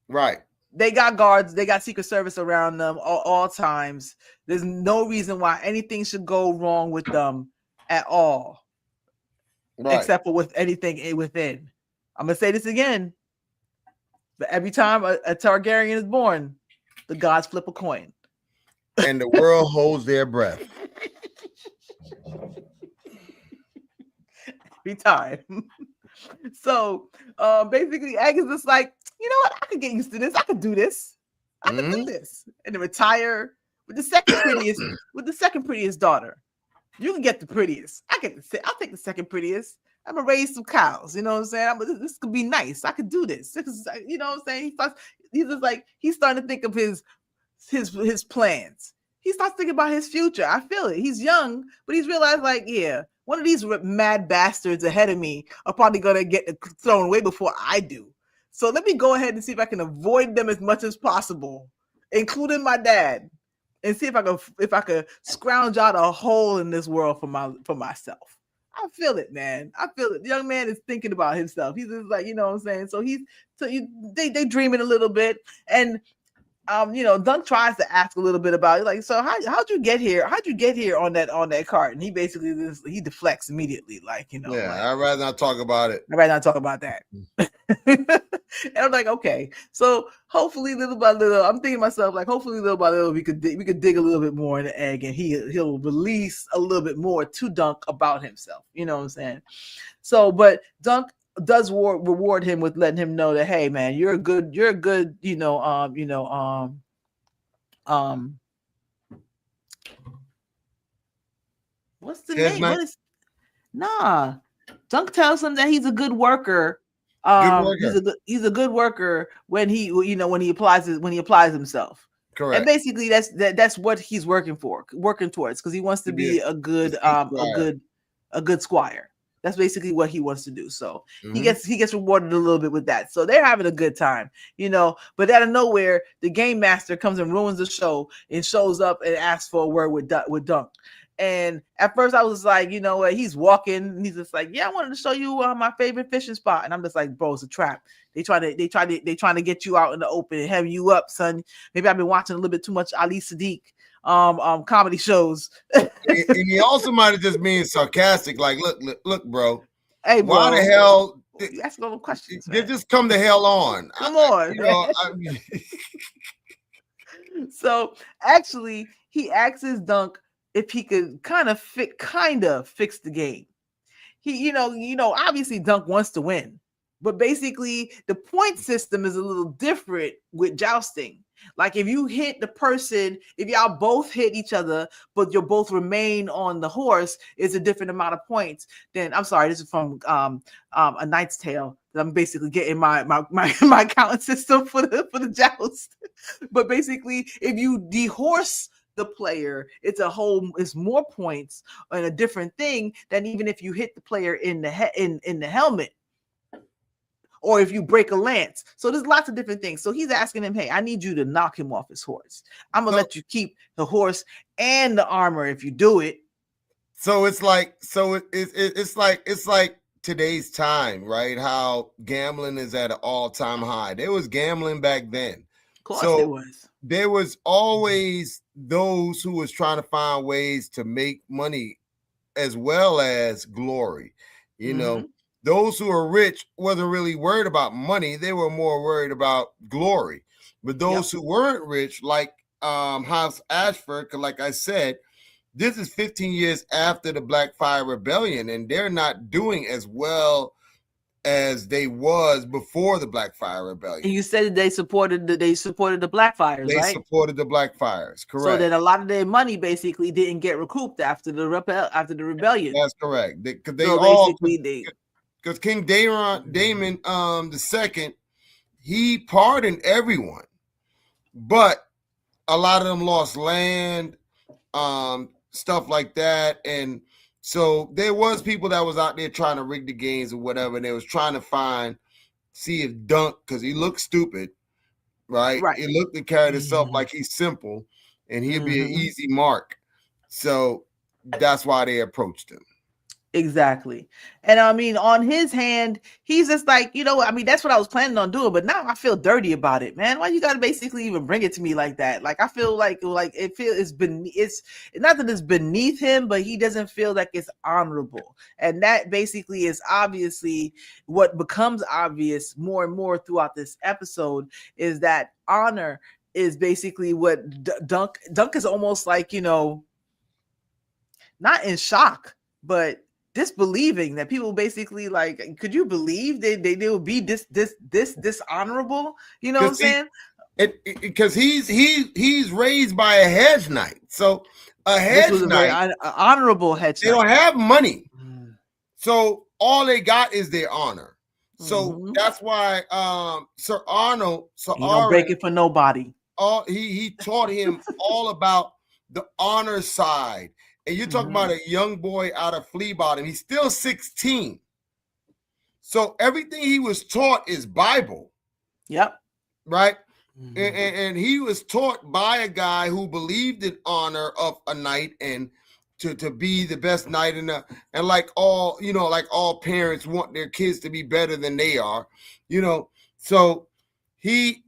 Right. They got guards. They got Secret Service around them all times. There's no reason why anything should go wrong with them at all, except for with anything within. I'm gonna say this again. But every time a Targaryen is born, the gods flip a coin, and the world holds their breath. Time. So basically Egg is just like, you know what, I could get used to this. I could do this. I could do this. And then retire with the second prettiest daughter. You can get the prettiest. I'll take the second prettiest. I'm gonna raise some cows. You know what I'm saying? This could be nice. I could do this. You know what I'm saying? He's just like he's starting to think of his plans. He starts thinking about his future. I feel it. He's young, but he's realized like, yeah, one of these mad bastards ahead of me are probably gonna get thrown away before I do. So let me go ahead and see if I can avoid them as much as possible, including my dad, and see if I could scrounge out a hole in this world for myself. I feel it, man. I feel it. The young man is thinking about himself. He's just like, you know what I'm saying? So they dreaming a little bit. And Dunk tries to ask a little bit about it, like, so how'd you get here? How'd you get here on that cart? And he basically he deflects immediately, like, yeah, like, I'd rather not talk about it. I'd rather not talk about that. And I'm like, okay, so hopefully little by little, I'm thinking to myself, like, hopefully little by little we could dig a little bit more in the egg, and he'll release a little bit more to Dunk about himself. You know what I'm saying? So, but Dunk does reward him with letting him know that, hey man, you're a good what's the name? What is Dunk tells him that he's a good worker. He's a good worker when he applies himself. Correct. And basically that's what he's working towards, because he wants to be a good squire. That's basically what he wants to do. So he gets rewarded a little bit with that. So they're having a good time, But out of nowhere, the game master comes and ruins the show and shows up and asks for a word with Dunk. And at first I was like, you know what? He's walking and he's just like, yeah, I wanted to show you my favorite fishing spot. And I'm just like, bro, it's a trap. They trying to get you out in the open and have you up, son. Maybe I've been watching a little bit too much Ali Sadiq comedy shows. And he also might have just been sarcastic, like, look, bro. Hey, bro. Why the hell? You ask little questions. Just come the hell on. Come on. So actually, he asks Dunk if he could kind of fix the game. He, obviously Dunk wants to win, but basically the point system is a little different with jousting. Like if you hit the person, if y'all both hit each other, but you both remain on the horse, it's a different amount of points. Then I'm sorry, this is from A Knight's Tale. I'm basically getting my counting system for the joust. But basically, if you dehorse the player, it's more points and a different thing than even if you hit the player in the helmet, or if you break a lance. So there's lots of different things. So he's asking him, hey, I need you to knock him off his horse. I'm gonna let you keep the horse and the armor if you do it. So it's like today's time, right? How gambling is at an all-time high. There was gambling back then. Of course there was. There was always those who was trying to find ways to make money as well as glory. Those who are rich wasn't really worried about money. They were more worried about glory. But those who weren't rich, like House Ashford, like I said, this is 15 years after the Blackfire Rebellion, and they're not doing as well as they was before the Blackfire Rebellion. And you said they supported the Blackfires, right? They supported the Blackfires, correct. So that a lot of their money basically didn't get recouped after the rebellion. That's correct. Because King Damon II, he pardoned everyone, but a lot of them lost land, stuff like that. And so there was people that was out there trying to rig the games or whatever, and they was trying to see if Dunk, because he looked stupid, right? He looked and carried himself like he's simple, and he'd be an easy mark. So that's why they approached him. Exactly. And I mean, on his hand, he's just like, that's what I was planning on doing, but now I feel dirty about it, man. Why you gotta basically even bring it to me like that? Like, I feel like it's not that it's beneath him, but he doesn't feel like it's honorable. And that basically is obviously what becomes obvious more and more throughout this episode, is that honor is basically what Dunk is almost like, not in shock, but disbelieving that people basically like, could you believe they would be this dishonorable? You know what I'm saying? Because he's raised by a hedge knight. So a hedge was a knight. very honorable hedge They knight. don't have money. So all they got is their honor. So that's why Sir Arnold, he don't break it for nobody. He taught him all about the honor side. And you're talking about a young boy out of Flea Bottom. He's still 16. So everything he was taught is Bible. Yep. Right? And he was taught by a guy who believed in honor of a knight and to be the best knight and like all, like all parents want their kids to be better than they are, So he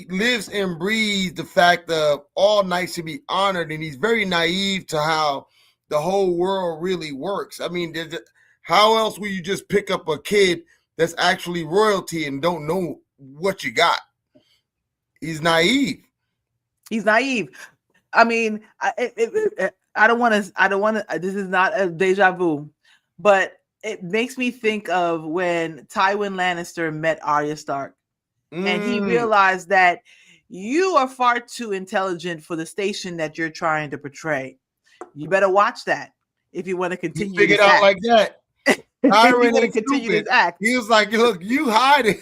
lives and breathes the fact of all knights should be honored, and he's very naive to how the whole world really works. I mean, how else will you just pick up a kid that's actually royalty and don't know what you got? He's naive. I mean, I don't want to. This is not a deja vu, but it makes me think of when Tywin Lannister met Arya Stark, and he realized that you are far too intelligent for the station that you're trying to portray. You better watch that if you want to continue. You figured out like that. Tywin ain't continue this act. He was like, "Look, you hiding."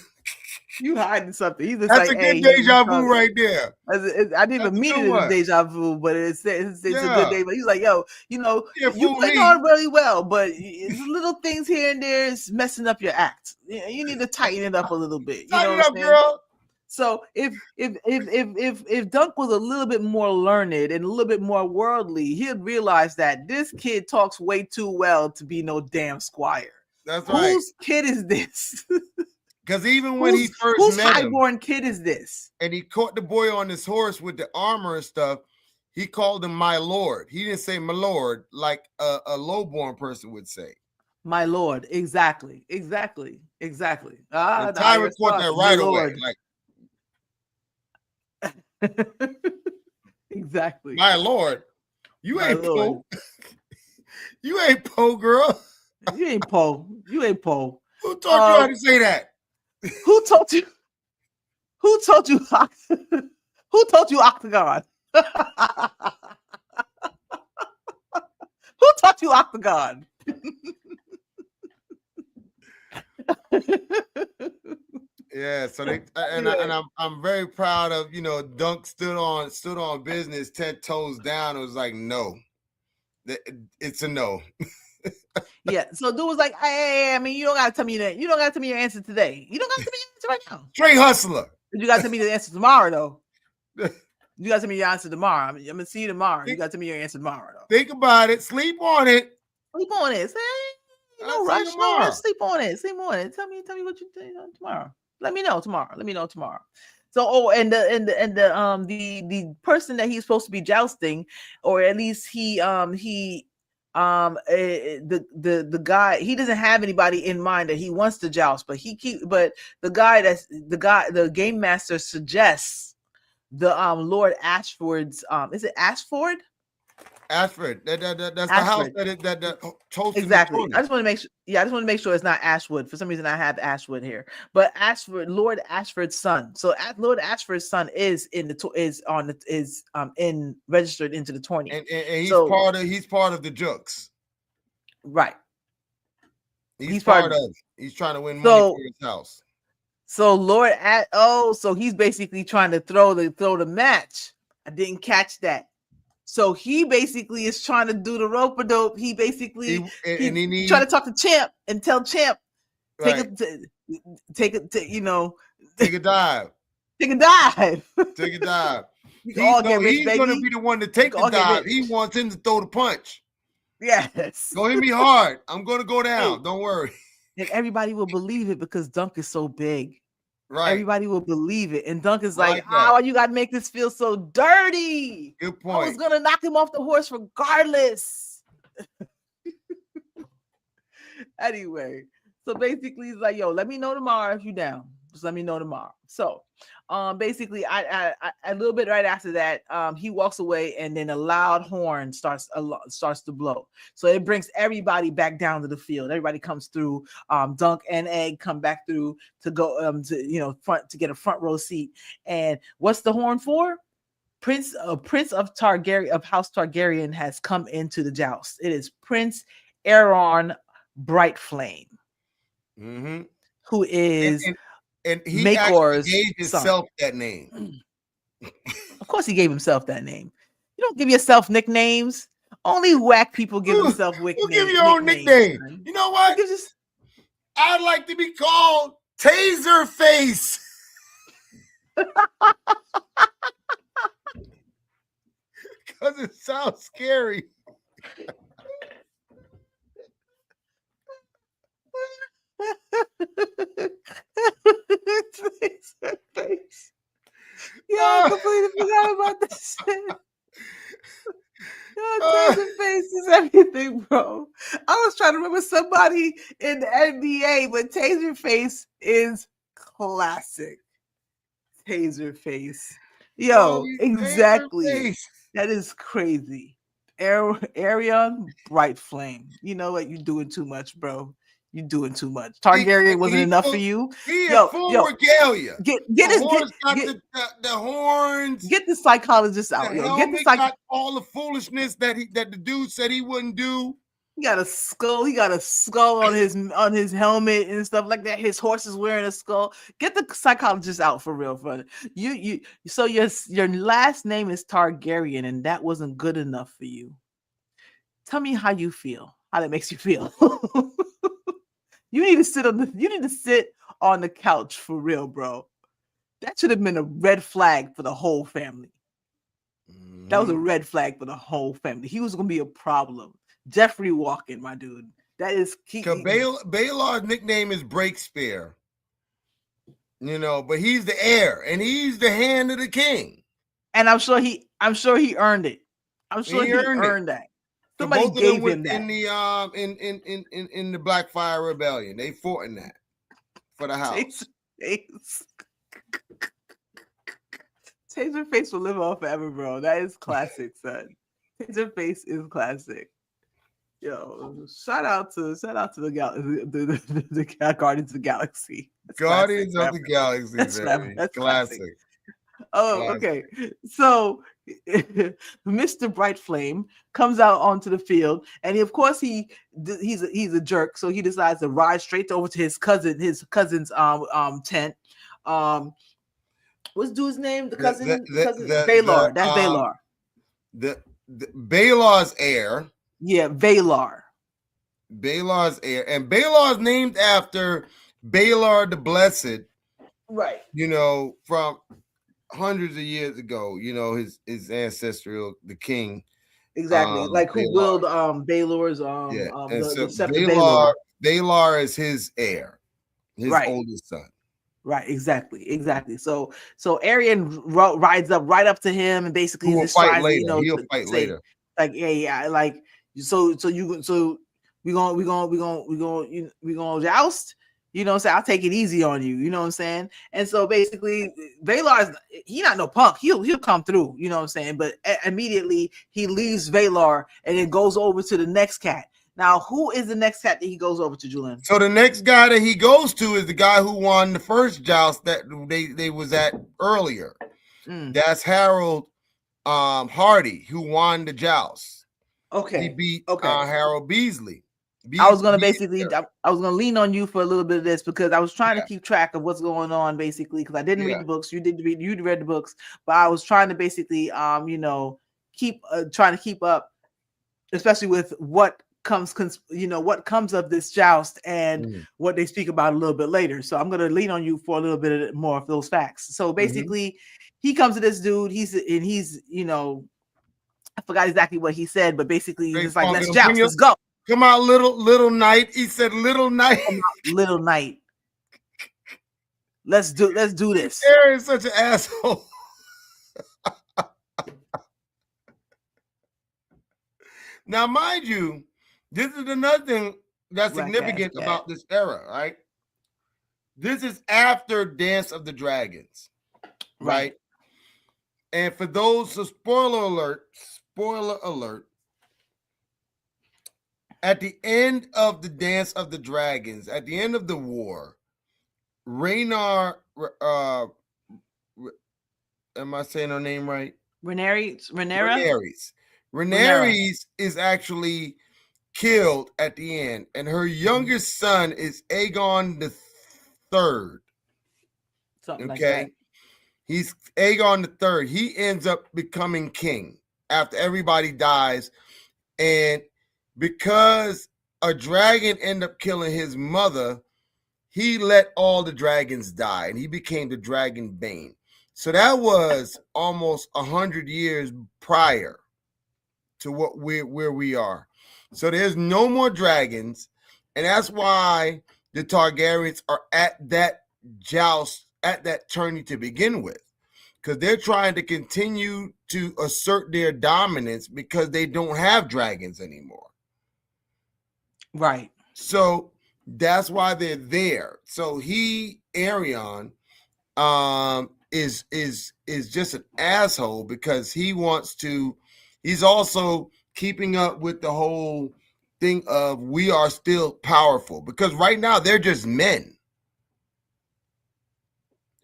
You hiding something. He's just That's like, a good deja vu right there. I didn't even mean it as deja vu, but it's a good day. But he's like, yo, you playing on really well, but little things here and there is messing up your act. You need to tighten it up a little bit. Tighten it up, girl. So if Dunk was a little bit more learned and a little bit more worldly, he'd realize that this kid talks way too well to be no damn squire. That's right. Whose kid is this? Because even when he first whose met him, highborn kid is this? And he caught the boy on his horse with the armor and stuff, he called him my lord. He didn't say my lord like a lowborn person would say. My lord, exactly. Tywin caught that right away. Like, exactly. My lord, you ain't Poe. You ain't Poe, girl. You ain't Poe. Who taught you how to say that? Who told you? Who told you? Who told you Octagon? Who taught you Octagon? Yeah, so they and I'm very proud of Dunk stood on business 10 toes down. It was like no, it's a no. Yeah, so dude was like, hey, I mean, you don't gotta tell me that. You don't gotta tell me your answer today. You don't gotta tell me your answer right now. Straight hustler. You gotta tell me the answer tomorrow, though. You gotta tell me your answer tomorrow. I'm gonna see you tomorrow. You gotta tell me your answer tomorrow, though. Think about it. Sleep on it. Sleep on it. Say, no rush. No rush. Sleep on it. Sleep on it. Tell me what you think tomorrow. Let me know tomorrow. So, the person that he's supposed to be jousting, or at least the guy, he doesn't have anybody in mind that he wants to joust, but the game master suggests the Lord Ashford's is it Ashford? Ashford. That's Ashford. The house that toasted. Exactly. I just want to make sure. Yeah, I just want to make sure it's not Ashwood. For some reason, I have Ashwood here, but Lord Ashford's son. So Lord Ashford's son is registered into the tourney, and he's part of the Jukes. Right. He's part of. He's trying to win money for his house. So so he's basically trying to throw the match. I didn't catch that. So he basically is trying to do the rope-a-dope. He basically he's trying to talk to Champ and tell Champ, take a dive. Take a dive. He's going to be the one to take the dive. He wants him to throw the punch. Yes. Go hit me hard. I'm going to go down. Don't worry. And everybody will believe it because Dunk is so big. Right. Everybody will believe it. And Dunk is like, oh, you got to make this feel so dirty. Good point. I was going to knock him off the horse regardless. Anyway, so basically he's like, yo, let me know tomorrow if you're down. Just let me know tomorrow. So basically I a little bit right after that, he walks away and then a loud horn starts to blow. So it brings everybody back down to the field. Everybody comes through. Dunk and Egg come back through to go front to get a front row seat. And what's the horn for? Prince of Targaryen, of House Targaryen, has come into the joust. It is Prince Aeron Brightflame, who is and he actually Makor's gave himself that name. Of course, he gave himself that name. You don't give yourself nicknames. Only whack people give themselves Who give your own nickname? Son. You know what? I'd like to be called Taser Face. Because it sounds scary. Taser Face. Yeah, I completely forgot about this shit. Taser Face is everything, bro. I was trying to remember somebody in the NBA, but Taser Face is classic. Taser Face. Yo, exactly. Face. That is crazy. Arion Brightflame. You know what? You're doing too much, bro. You're doing too much. Targaryen wasn't enough for you. Yo, full regalia. Get the horns. Get the psychologist out. Get the got all the foolishness that the dude said he wouldn't do. He got a skull. He got a skull on his helmet and stuff like that. His horse is wearing a skull. Get the psychologist out for real, fun. So your last name is Targaryen, and that wasn't good enough for you. Tell me how you feel. How that makes you feel. You need to sit on the couch for real, bro. That should have been a red flag for the whole family. That was a red flag for the whole family. He was gonna be a problem. Jeffrey Walken, my dude. That is key. Baylor's nickname is Breakspear. You know, but he's the heir and he's the hand of the king. And I'm sure he earned it. I'm sure he earned that. Somebody gave him that. In the Blackfire Rebellion. They fought in that for the house. Taser Face will live on forever, bro. That is classic, son. Taser Face is classic. Yo, shout out to the Guardians of the Galaxy. That's Guardians of the Galaxy. That's classic. Oh, okay. So Mr. Brightflame comes out onto the field, and of course he's a jerk, so he decides to ride straight over to his cousin's tent. What's dude's name? The cousin Baylor. That's Baylor. The Baylor's heir. Yeah, Baylor. Baylor's heir, and Baylor's named after Baylor the Blessed. Right. You know, from hundreds of years ago. You know, his ancestral, the king. Exactly, like who willed Baylor's the scepter. Baylor is his heir, his oldest son. Right, exactly. So Arian rides up right up to him and basically he'll fight later. Like like so we gonna joust. You know what I'm saying? I'll take it easy on you. You know what I'm saying? And so basically, Valar's he not no punk. He'll come through. You know what I'm saying? But immediately he leaves Valar and then goes over to the next cat. Now, who is the next cat that he goes over to, Julian? So the next guy that he goes to is the guy who won the first joust that they was at earlier. That's Harold Hardy, who won the joust. Okay. He beat Harold Beasley. I was gonna lean on you for a little bit of this because I was trying to keep track of what's going on basically because I didn't read the books. You read the books, but I was trying to basically keep trying to keep up, especially with what comes of this joust and what they speak about a little bit later. So I'm gonna lean on you for a little bit more of those facts. So basically, he comes to this dude. He's I forgot exactly what he said, but basically he's like, let's joust, let's go. Come out, little knight. He said, little knight. Little knight. Let's do this. Aaron's such an asshole. Now, mind you, this is another thing that's significant about this era, right? This is after Dance of the Dragons, right? And for those, so spoiler alert. At the end of the Dance of the Dragons, at the end of the war, Rhaenyra, am I saying her name right? Rhaenyra. Rhaenyra. Rhaenyra is actually killed at the end, and her youngest son is Aegon the Third. Something like that. Okay, he's Aegon the Third. He ends up becoming king after everybody dies, and because a dragon ended up killing his mother, he let all the dragons die, and he became the Dragon Bane. So that was almost 100 years prior to where we are. So there's no more dragons, and that's why the Targaryens are at that joust, at that tourney to begin with, because they're trying to continue to assert their dominance because they don't have dragons anymore. Right. So that's why they're there. So Aerion, is just an asshole because he wants to. He's also keeping up with the whole thing of we are still powerful, because right now they're just men,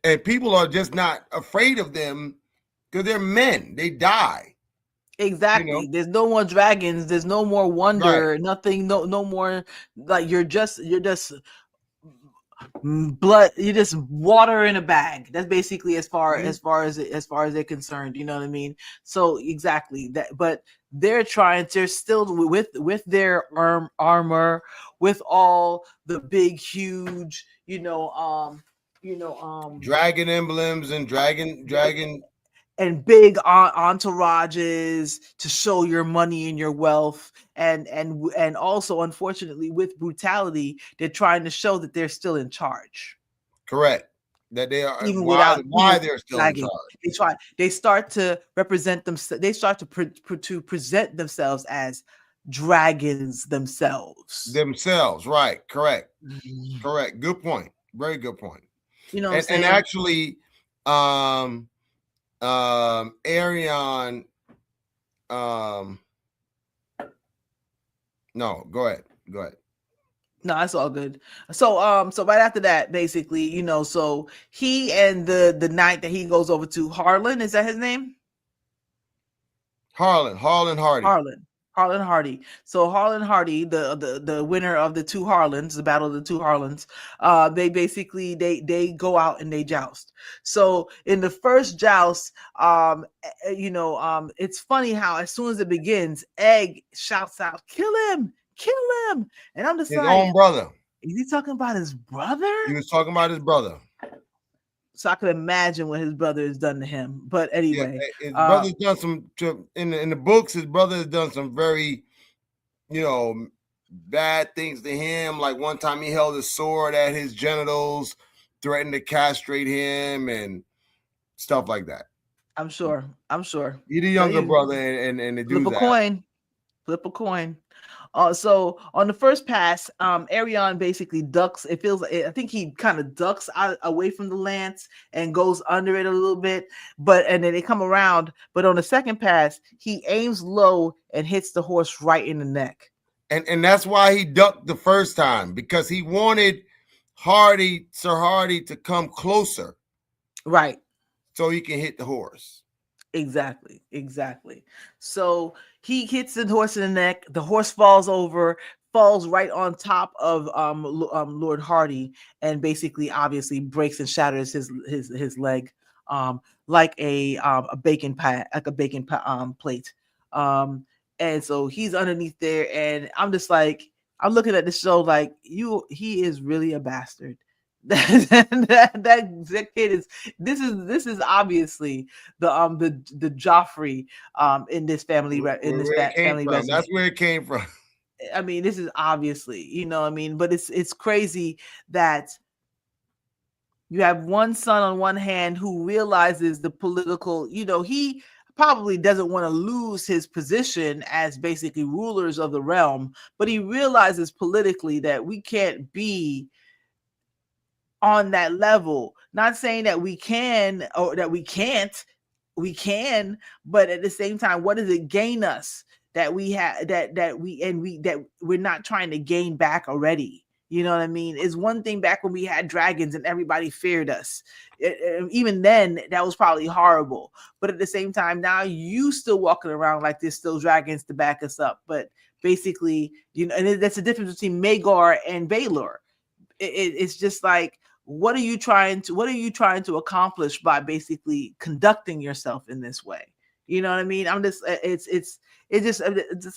and people are just not afraid of them because they're men. They die. Exactly. There's no more dragons. There's no more wonder. Right. Nothing. No more. Like you're just blood. You're just water in a bag. That's basically as far as they're concerned. You know what I mean? So exactly that. But they're still with their armor, with all the big, huge, dragon emblems and dragon and big entourages to show your money and your wealth, and also, unfortunately, with brutality, they're trying to show that they're still in charge. Correct. That they are, even why without they're still flagging. in charge. They start to represent them. They start to present themselves as dragons themselves. Right. Correct. Correct. Good point. Very good point. You know what I'm saying? And actually, Aerion, no, go ahead. No, that's all good. So right after that, basically, so he and the knight that he goes over to, Harlan, is that his name? Harlan Hardy. Harlan Hardy. So Harlan Hardy, the winner of the two Harlans, the battle of the two Harlans, they basically they go out and they joust. So in the first joust, it's funny how as soon as it begins, Egg shouts out, "Kill him! Kill him!" And I'm just his own brother. Is he talking about his brother? He was talking about his brother. So I could imagine what his brother has done to him. But anyway, his brother's done some in the books. His brother has done some very, bad things to him. Like one time he held a sword at his genitals, threatened to castrate him, and stuff like that. I'm sure. He's the younger brother, and they do that. Flip a coin. So on the first pass, Aerion basically ducks. It feels like, I think he kind of ducks away from the lance and goes under it a little bit, and then they come around. But on the second pass, he aims low and hits the horse right in the neck. And that's why he ducked the first time, because he wanted Sir Hardy to come closer, right? So he can hit the horse. Exactly. So he hits the horse in the neck. The horse falls right on top of Lord Hardy, and basically, obviously, breaks and shatters his leg, like a bacon pie, like a bacon plate. And so he's underneath there, and I'm just like, I'm looking at the show like, he is really a bastard. that kid is. This is obviously the Joffrey in this family family resume. That's where it came from. I mean, this is obviously, but it's crazy that you have one son on one hand who realizes the political, he probably doesn't want to lose his position as basically rulers of the realm, but he realizes politically that we can't be on that level. Not saying that we can or that we can't. We can, but at the same time, what does it gain us that we have that we're not trying to gain back already? You know what I mean? It's one thing back when we had dragons and everybody feared us. Even then, that was probably horrible. But at the same time, now you still walking around like there's still dragons to back us up. But basically, and that's the difference between Magar and Baylor. It's just like, what are you trying to accomplish by basically conducting yourself in this way? You know what I mean? I'm just it's just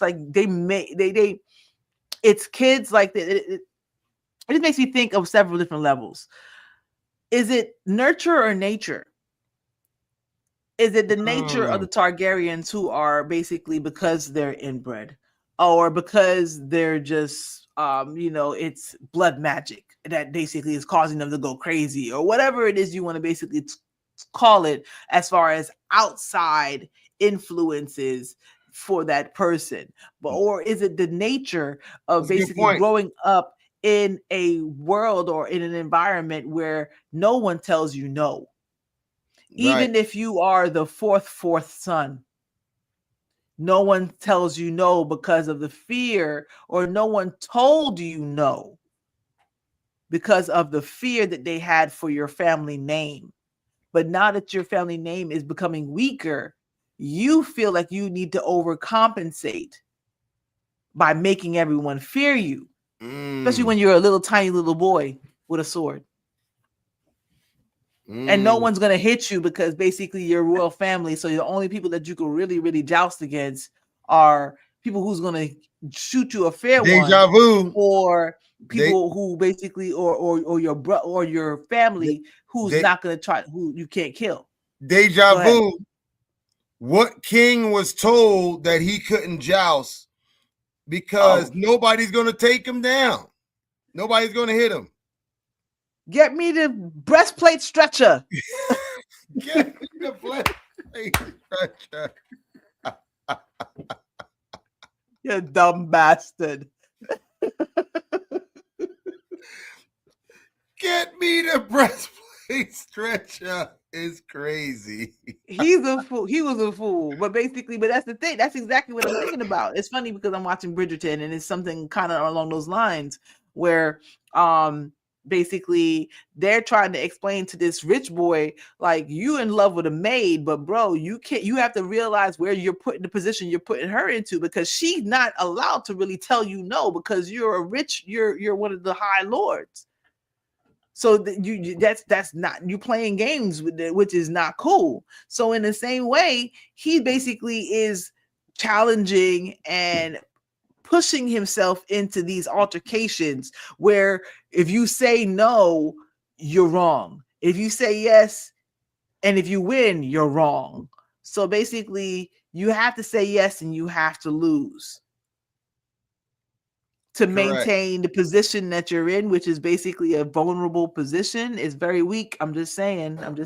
like they it's kids like it just makes me think of several different levels. Is it nurture or nature? Is it the nature of the Targaryens who are basically because they're inbred, or because they're just it's blood magic that basically is causing them to go crazy, or whatever it is you want to basically call it, as far as outside influences for that person? But or is it the nature of basically growing up in a world or in an environment where no one tells you no, even if you are the fourth son? No one tells you no because of the fear, or no one told you no because of the fear that they had for your family name. But now that your family name is becoming weaker, you feel like you need to overcompensate by making everyone fear you, especially when you're a little tiny little boy with a sword. And no one's going to hit you because basically you're royal family. So the only people that you can really, really joust against are people who's going to shoot you a fair Deja vu. Or people who basically, or your brother or your family who's not going to try, who you can't kill. Deja vu. What king was told that he couldn't joust because nobody's going to take him down? Nobody's going to hit him. Get me the breastplate stretcher. Get me the breastplate stretcher. You dumb bastard. Get me the breastplate stretcher is crazy. He's a fool. He was a fool. But basically, that's the thing. That's exactly what I'm thinking about. It's funny because I'm watching Bridgerton, and it's something kind of along those lines where basically they're trying to explain to this rich boy, like, you in love with a maid, but bro, you have to realize where you're putting the position you're putting her into, because she's not allowed to really tell you no, because you're one of the high lords. So that's not, you playing games with it, which is not cool. So in the same way, he basically is challenging and pushing himself into these altercations where if you say no, you're wrong. If you say yes, and if you win, you're wrong. So basically, you have to say yes and you have to lose to maintain the position that you're in, which is basically a vulnerable position. Is very weak. I'm just saying. I'm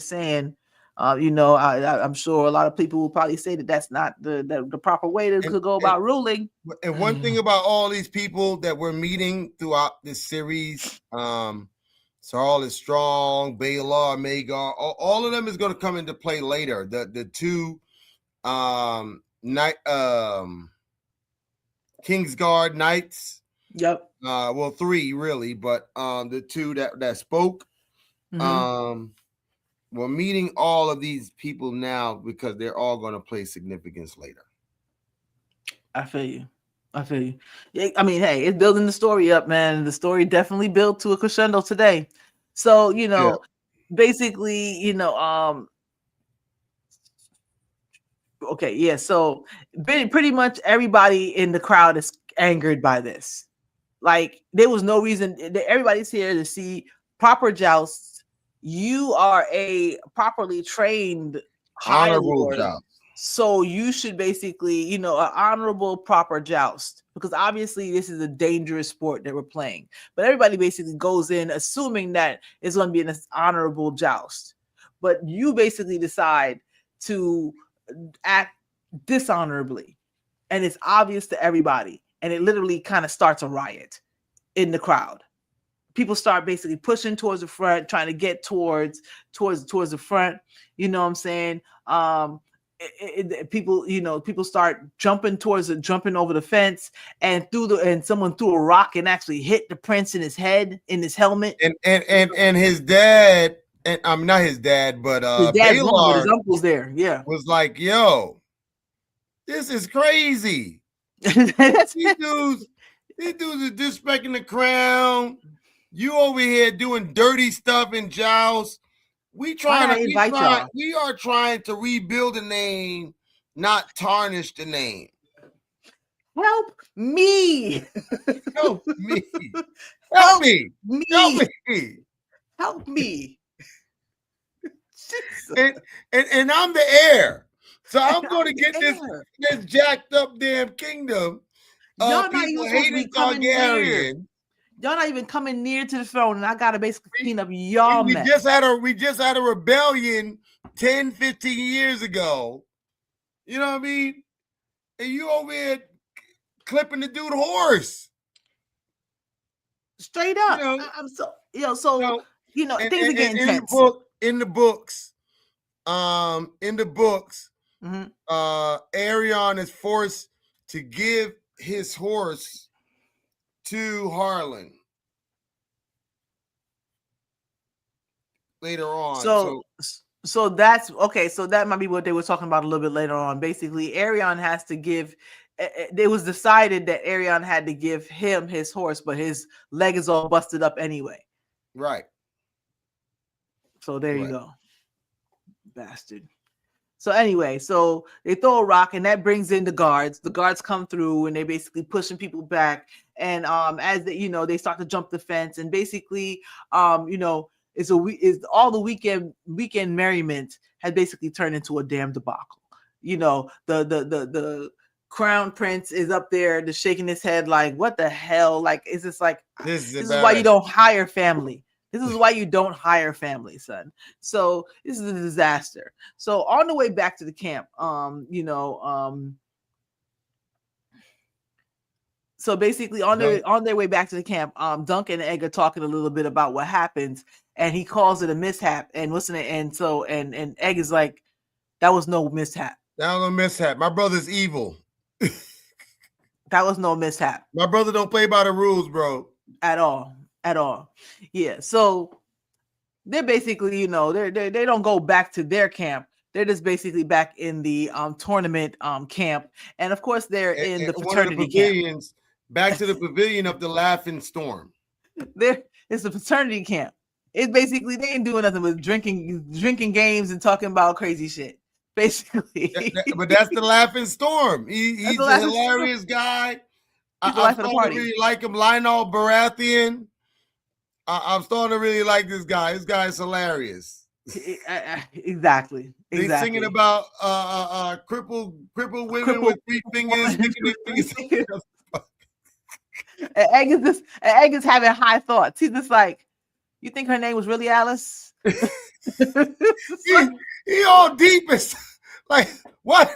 sure a lot of people will probably say that that's not the proper way to go about ruling. And one thing about all these people that we're meeting throughout this series, Saul is strong, Baylor, Magar, all of them is going to come into play later. The two Kingsguard Knights. Yep. Well, three really, but the two that spoke. We're meeting all of these people now because they're all going to play significance later. I feel you. I mean, hey, it's building the story up, man. The story definitely built to a crescendo today. So, basically, okay, yeah. So pretty much everybody in the crowd is angered by this. Like, there was no reason. Everybody's here to see proper jousts. You are a properly trained honorable joust. So you should basically, an honorable, proper joust, because obviously this is a dangerous sport that we're playing. But everybody basically goes in assuming that it's going to be an honorable joust. But you basically decide to act dishonorably. And it's obvious to everybody. And it literally kind of starts a riot in the crowd. People start basically pushing towards the front, trying to get towards the front. You know what I'm saying? people, people start jumping over the fence, and someone threw a rock and actually hit the prince in his head, in his helmet. And his dad, and I'm not his dad, but his dad's gone, but his Baylor uncle's there. Yeah, was like, "Yo, this is crazy. These dudes are disrespecting the crown. You over here doing dirty stuff in Giles. We are trying to rebuild the name, not tarnish the name. Help me. Help me. Help me. Help me. Help me. And I'm the heir. So I'm going to get this jacked up damn kingdom. Y'all not even supposed to be coming near. Y'all not even coming near to the throne, and I gotta basically clean up y'all mess. We just had a rebellion 10, 15 years ago. You know what I mean? And you over here clipping the dude horse. Straight up. I'm so things are getting tense. In the books, Arion is forced to give his horse to Harlan later on. So that's okay. So that might be what they were talking about a little bit later on. Basically, Arion has to give. It was decided that Arion had to give him his horse, but his leg is all busted up anyway. Right. So there you go, bastard. So anyway, so they throw a rock, and that brings in the guards. The guards come through, and they basically pushing people back. And as they, they start to jump the fence, and basically, all the weekend merriment had basically turned into a damn debacle. The crown prince is up there, just shaking his head like, what the hell? Like, is this like this is why you don't hire family? This is why you don't hire family, son. So this is a disaster. So on the way back to the camp, so basically on their way back to the camp, Dunk and Egg are talking a little bit about what happens, and he calls it a mishap. And and Egg is like, that was no mishap. That was no mishap. My brother's evil. That was no mishap. My brother don't play by the rules, bro. At all. Yeah. So they're basically, they don't go back to their camp. They're just basically back in the tournament camp. And of course they're in the fraternity camp. Back to the pavilion of the Laughing Storm. It's the fraternity camp. It's basically, they ain't doing nothing but drinking games and talking about crazy shit. Basically. But that's the Laughing Storm. He's a hilarious guy. I'm starting to really like him. Lionel Baratheon. I'm starting to really like this guy. This guy is hilarious. Exactly. They singing about crippled women with 3 fingers. And Egg is having high thoughts. He's just like, you think her name was really Alice? he all deep. Like, what?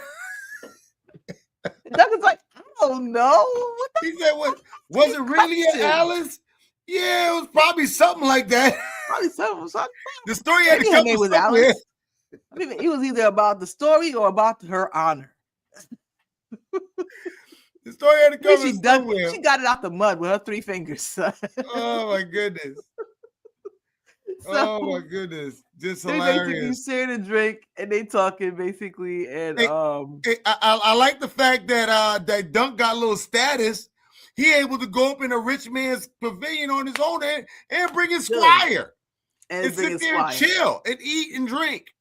Doug is like, I don't know. He said, "What was it really Alice?" Yeah, it was probably something like that. Probably something. The story had to come with Alice. I mean, it was either about the story or about her honor. The story had to come somewhere. She got it out the mud with her 3 fingers. Oh my goodness. Oh my goodness. Just hilarious. They basically sharing a drink and they talking basically. And I like the fact that that Dunk got a little status. He able to go up in a rich man's pavilion on his own and bring his squire. And sit there and chill and eat and drink.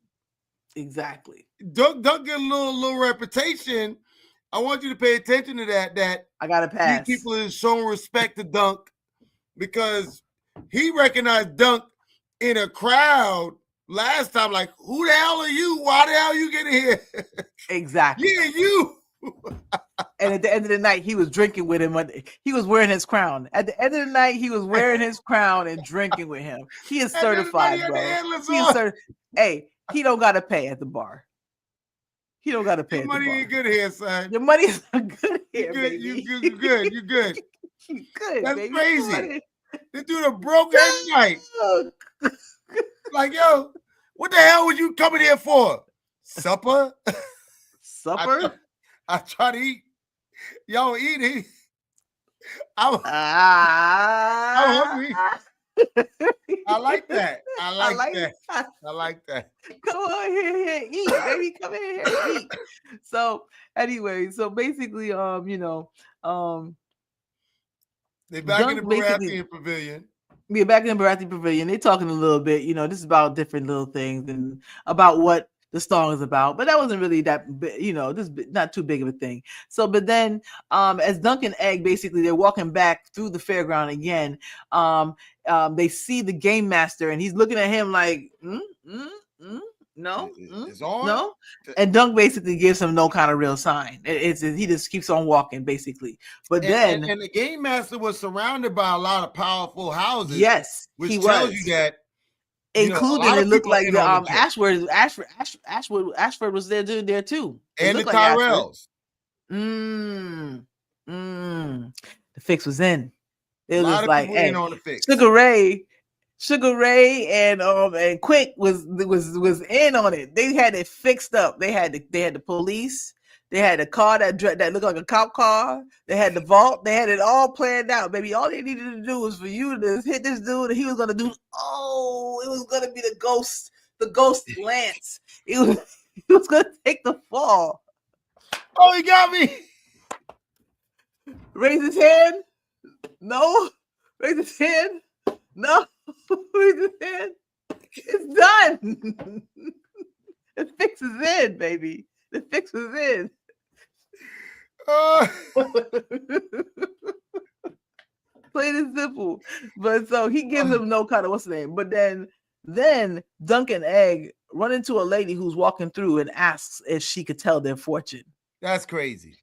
Exactly. Dunk get a little reputation. I want you to pay attention to that I gotta pass. These people is showing respect to Dunk because he recognized Dunk in a crowd last time. Like, who the hell are you? Why the hell are you getting here? Exactly. Yeah, you. And at the end of the night, he was drinking with him. He was wearing his crown. At the end of the night, he was wearing his crown and drinking with him. He is certified, bro. Hey, he don't gotta pay at the bar. He don't gotta pay. Your money ain't good here, son. Your money is good here, baby. You good. You good. You good. That's baby. crazy. This dude broke every night. Like, yo, what the hell was you coming here for? Supper? supper. I try to eat. Yo, eating. I'm hungry. I like that. I like that. I like that. Come on here, eat, baby. Come here, eat. So anyway, so basically, they're back in the Baratheon Pavilion. We're back in the Baratheon Pavilion. They're talking a little bit, this is about different little things and about what the song is about, but that wasn't really that, this not too big of a thing. So, but then, as Dunk and Egg, basically, they're walking back through the fairground again. They see the game master, and he's looking at him like, no, it's on. No, and Dunk basically gives him no kind of real sign. He just keeps on walking, basically. But then, the game master was surrounded by a lot of powerful houses. Yes, which tells you that. Including it looked like the Ashford was there too. And the Tyrells. The fix was in. It was like, hey, on the fix. Sugar Ray and Quick was in on it. They had it fixed up. They had the police. They had a car that looked like a cop car. They had the vault. They had it all planned out, baby. All they needed to do was for you to hit this dude, and he was gonna do. Oh, it was gonna be the ghost Lance. He was gonna take the fall. Oh, he got me. Raise his hand. No. Raise his hand. No. Raise his hand. It's done. The fix is in, baby. The fix is in. Plain and simple. But so he gives him no kind of what's the name. But then Dunk and Egg run into a lady who's walking through and asks if she could tell their fortune. That's crazy.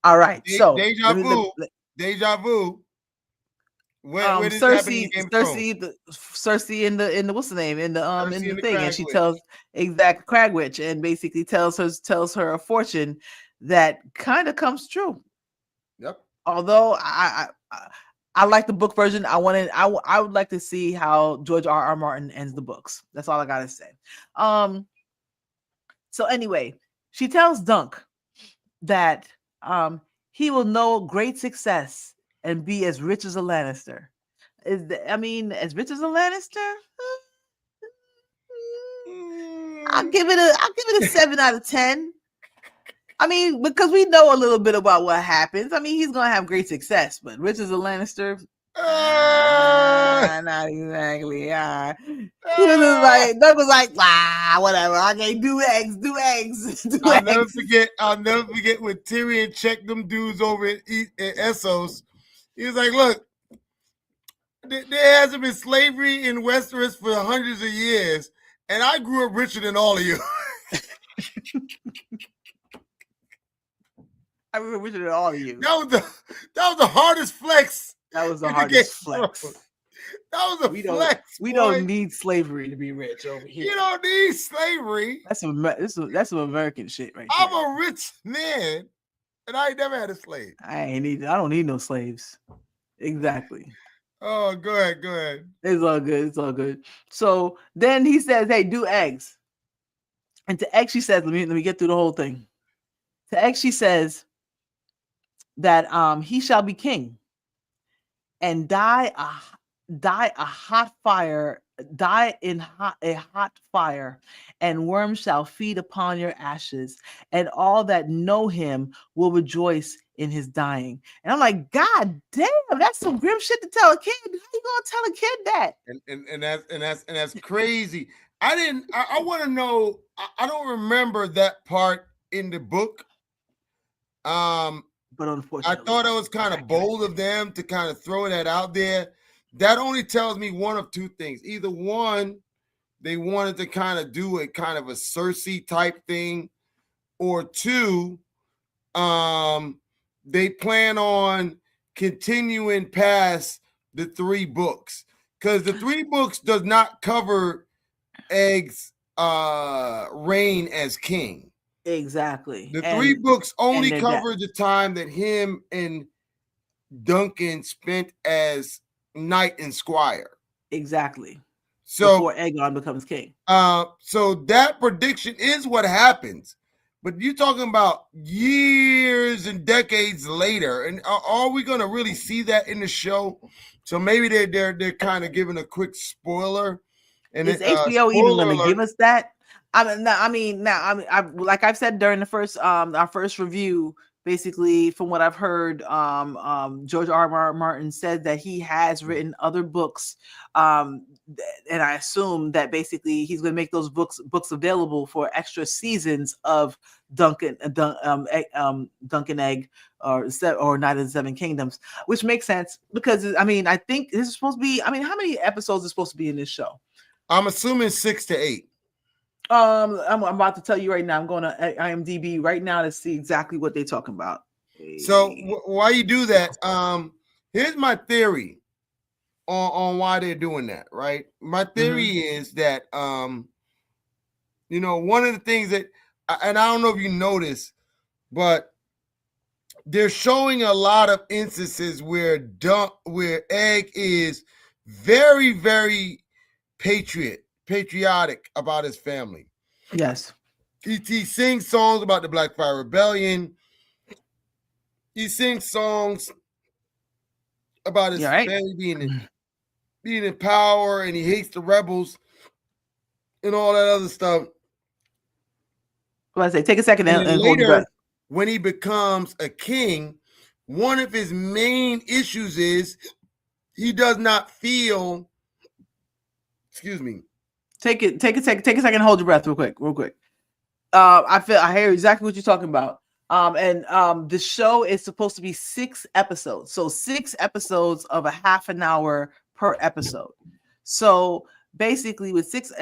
All right. So deja vu. Where did Cersei in the what's the name in the thing, and she tells Cragwitch, and basically tells her a fortune that kind of comes true. Yep. Although I like the book version. I would like to see how George R.R. Martin ends the books. That's all I gotta say. So anyway, she tells Dunk that he will know great success and be as rich as a Lannister. As rich as a Lannister? I'll give it a 7 out of 10. Because we know a little bit about what happens. He's gonna have great success, but rich as a Lannister? Not exactly. He was Doug was like, whatever. Okay, do eggs. I'll never forget when Tyrion checked them dudes over at Essos. He was like, look, there hasn't been slavery in Westeros for hundreds of years, and I grew up richer than all of you. I grew up richer than all of you. That was the hardest flex. That was the hardest flex. That was a flex. We don't need slavery to be rich over here. You don't need slavery. That's some American shit right there. I'm a rich man, and I ain't never had a slave. I don't need no slaves. Exactly. Oh, go ahead. It's all good. So then he says, hey, do eggs. And to egg, she says, let me get through the whole thing. To egg, she says that he shall be king and die in a hot fire, and worms shall feed upon your ashes, and all that know him will rejoice in his dying. And I'm like, God damn, that's some grim shit to tell a kid. How you gonna tell a kid that? And that's crazy. I want to know. I don't remember that part in the book. But unfortunately, I thought it was kind of bold of them to kind of throw that out there. That only tells me one of two things. Either one, they wanted to kind of do a kind of a Cersei type thing, or two, they plan on continuing past the 3 books, because the 3 books does not cover Egg's reign as king. Exactly. The 3 books only cover the time that him and Duncan spent as knight and squire. Exactly. So before Aegon becomes king. So that prediction is what happens. But you're talking about years and decades later, and are we going to really see that in the show? So maybe they're kind of giving a quick spoiler. And is HBO even going to give us that? Like I've said during the first our first review, basically from what I've heard, George R. Martin said that he has written other books, and I assume that basically he's going to make those books available for extra seasons of Dunk and Egg or Night of the Seven Kingdoms, which makes sense because I think this is supposed to be. How many episodes is supposed to be in this show? I'm assuming 6 to 8. I'm about to tell you right now. I'm going to IMDb right now to see exactly what they're talking about. So while you do that, here's my theory on why they're doing that. Right, my theory is that one of the things that, and I don't know if you noticed, but they're showing a lot of instances where Egg is very, very patriotic about his family. Yes. He sings songs about the Black Fire Rebellion. He sings songs about his family being in power, and he hates the rebels and all that other stuff. What I say, take a second and hold your breath. When he becomes a king, one of his main issues is he does not feel. Excuse me. Take a second, hold your breath real quick. I hear exactly what you're talking about. The show is supposed to be 6 episodes. So 6 episodes of a half an hour per episode. So basically with 6,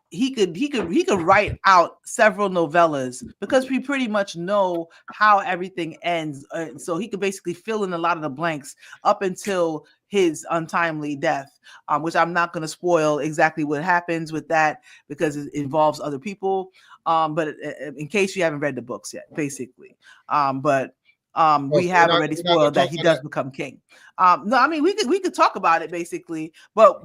he could write out several novellas because we pretty much know how everything ends. So he could basically fill in a lot of the blanks up until his untimely death, which I'm not going to spoil exactly what happens with that because it involves other people. But in case you haven't read the books yet, basically. We have already spoiled that he does become king. We could talk about it basically, but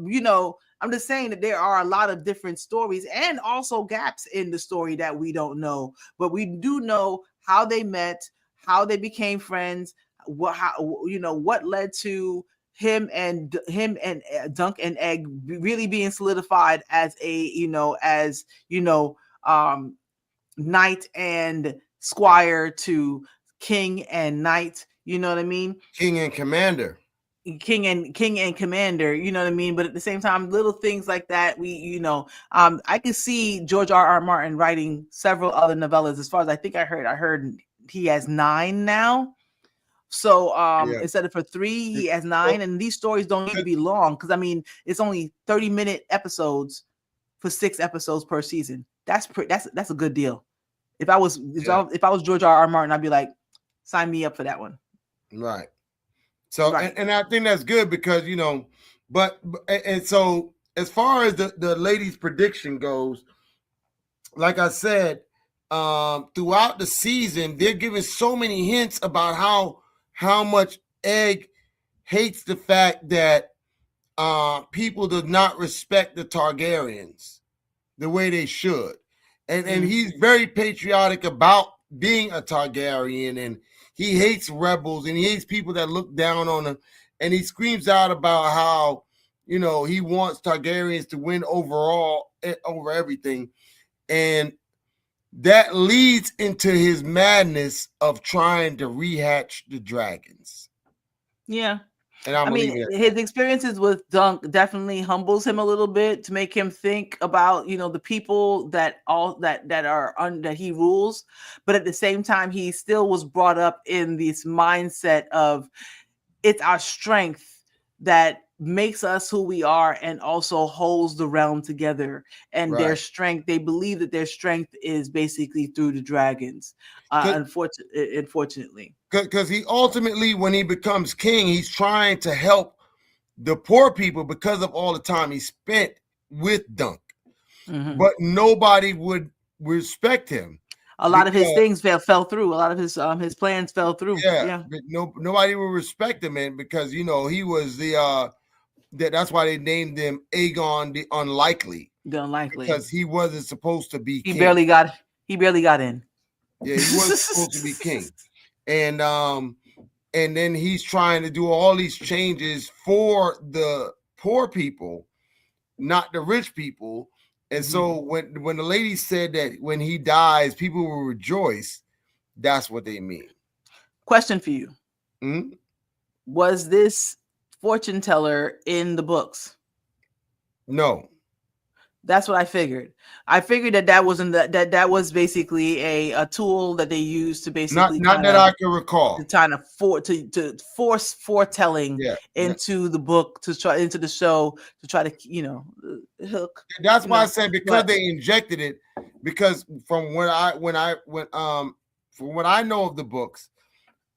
I'm just saying that there are a lot of different stories and also gaps in the story that we don't know, but we do know how they met, how they became friends, what led to him and Dunk and Egg really being solidified as knight and squire to king and knight. You know what I mean? King and commander. King and commander, you know what I mean? But at the same time, little things like that, I can see George R. Martin writing several other novellas. As far as I think I heard he has 9 now. So instead of for 3, he has 9, and these stories don't need to be long because it's only 30-minute episodes for 6 episodes per season. That's a good deal. If I was George R. Martin, I'd be like, sign me up for that one. Right. So and I think that's good because so as far as the ladies' prediction goes, like I said, throughout the season, they're giving so many hints about how much Egg hates the fact that people do not respect the Targaryens the way they should. And he's very patriotic about being a Targaryen, and he hates rebels and he hates people that look down on him. And he screams out about how, he wants Targaryens to win overall over everything. And that leads into his madness of trying to rehatch the dragons. Yeah. And his experiences with Dunk definitely humbles him a little bit to make him think about, the people that he rules. But at the same time, he still was brought up in this mindset of it's our strength that makes us who we are and also holds the realm together. And their strength, they believe that their strength is basically through the dragons. Unfortunately. Because he ultimately, when he becomes king, he's trying to help the poor people because of all the time he spent with Dunk. But nobody would respect him. A lot of his things fell through. A lot of his plans fell through. Yeah. But nobody would respect him, man, because he was that's why they named him Aegon the Unlikely. The Unlikely. Because he wasn't supposed to be king. He barely got He barely got in. Yeah, he wasn't supposed to be king. And then he's trying to do all these changes for the poor people, not the rich people. And so when the lady said that when he dies, people will rejoice, that's what they mean. Question for you. Mm-hmm. Was this fortune teller in the books? No. That's what I figured. I figured that wasn't that was basically a tool that they used to basically not that I can recall. To kind of to force foretelling into the book into the show to try to hook. That's why I said because they injected it. Because from what I know of the books,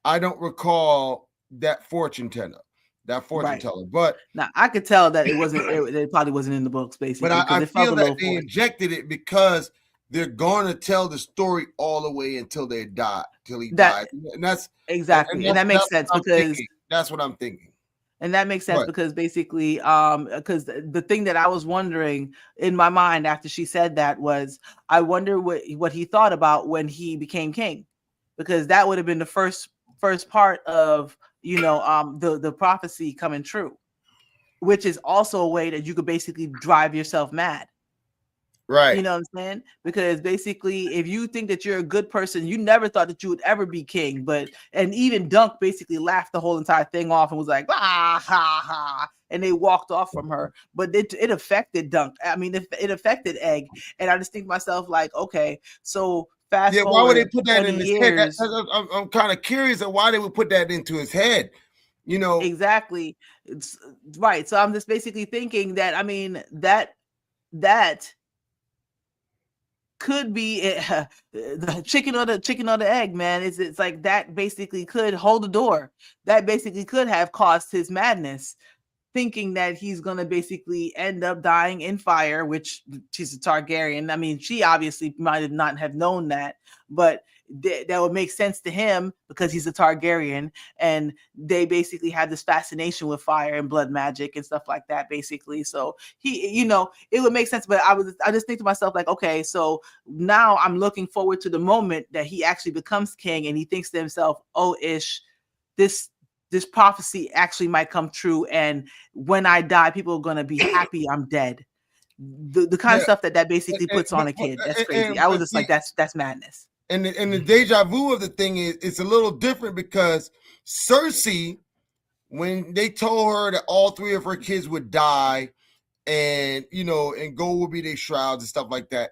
I don't recall that fortune teller. But now I could tell that it wasn't. It probably wasn't in the books, basically. But I feel that they injected it because they're going to tell the story all the way until they die, till he dies, and that's exactly, and that makes sense because that's what I'm thinking. And that makes sense because basically, because the thing that I was wondering in my mind after she said that was, I wonder what he thought about when he became king, because that would have been the first part of the prophecy coming true, which is also a way that you could basically drive yourself mad. Right. You know what I'm saying? Because basically, if you think that you're a good person, you never thought that you would ever be king. And even Dunk basically laughed the whole entire thing off and was like, ah, ha, ha. And they walked off from her. But it affected Dunk. I mean, it affected Egg. And I just think to myself, like, okay, so fast forward. Why would they put that in his head? I'm kind of curious of why they would put that into his head. Exactly. It's, right. So I'm just basically thinking that, I mean, that could be the chicken or the egg, man. It's like that basically could hold the door. That basically could have caused his madness, thinking that he's gonna basically end up dying in fire, which she's a Targaryen. I mean, she obviously might not have known that, but that would make sense to him because he's a Targaryen, and they basically had this fascination with fire and blood magic and stuff like that, basically. So he, it would make sense. But I just think to myself, like, okay, so now I'm looking forward to the moment that he actually becomes king, and he thinks to himself, oh, this prophecy actually might come true, and when I die, people are gonna be happy I'm dead. The kind of stuff that basically puts on a kid. That's crazy. I was just like, that's madness. And the deja vu of the thing is, it's a little different because Cersei, when they told her that all three of her kids would die, and and gold would be their shrouds and stuff like that,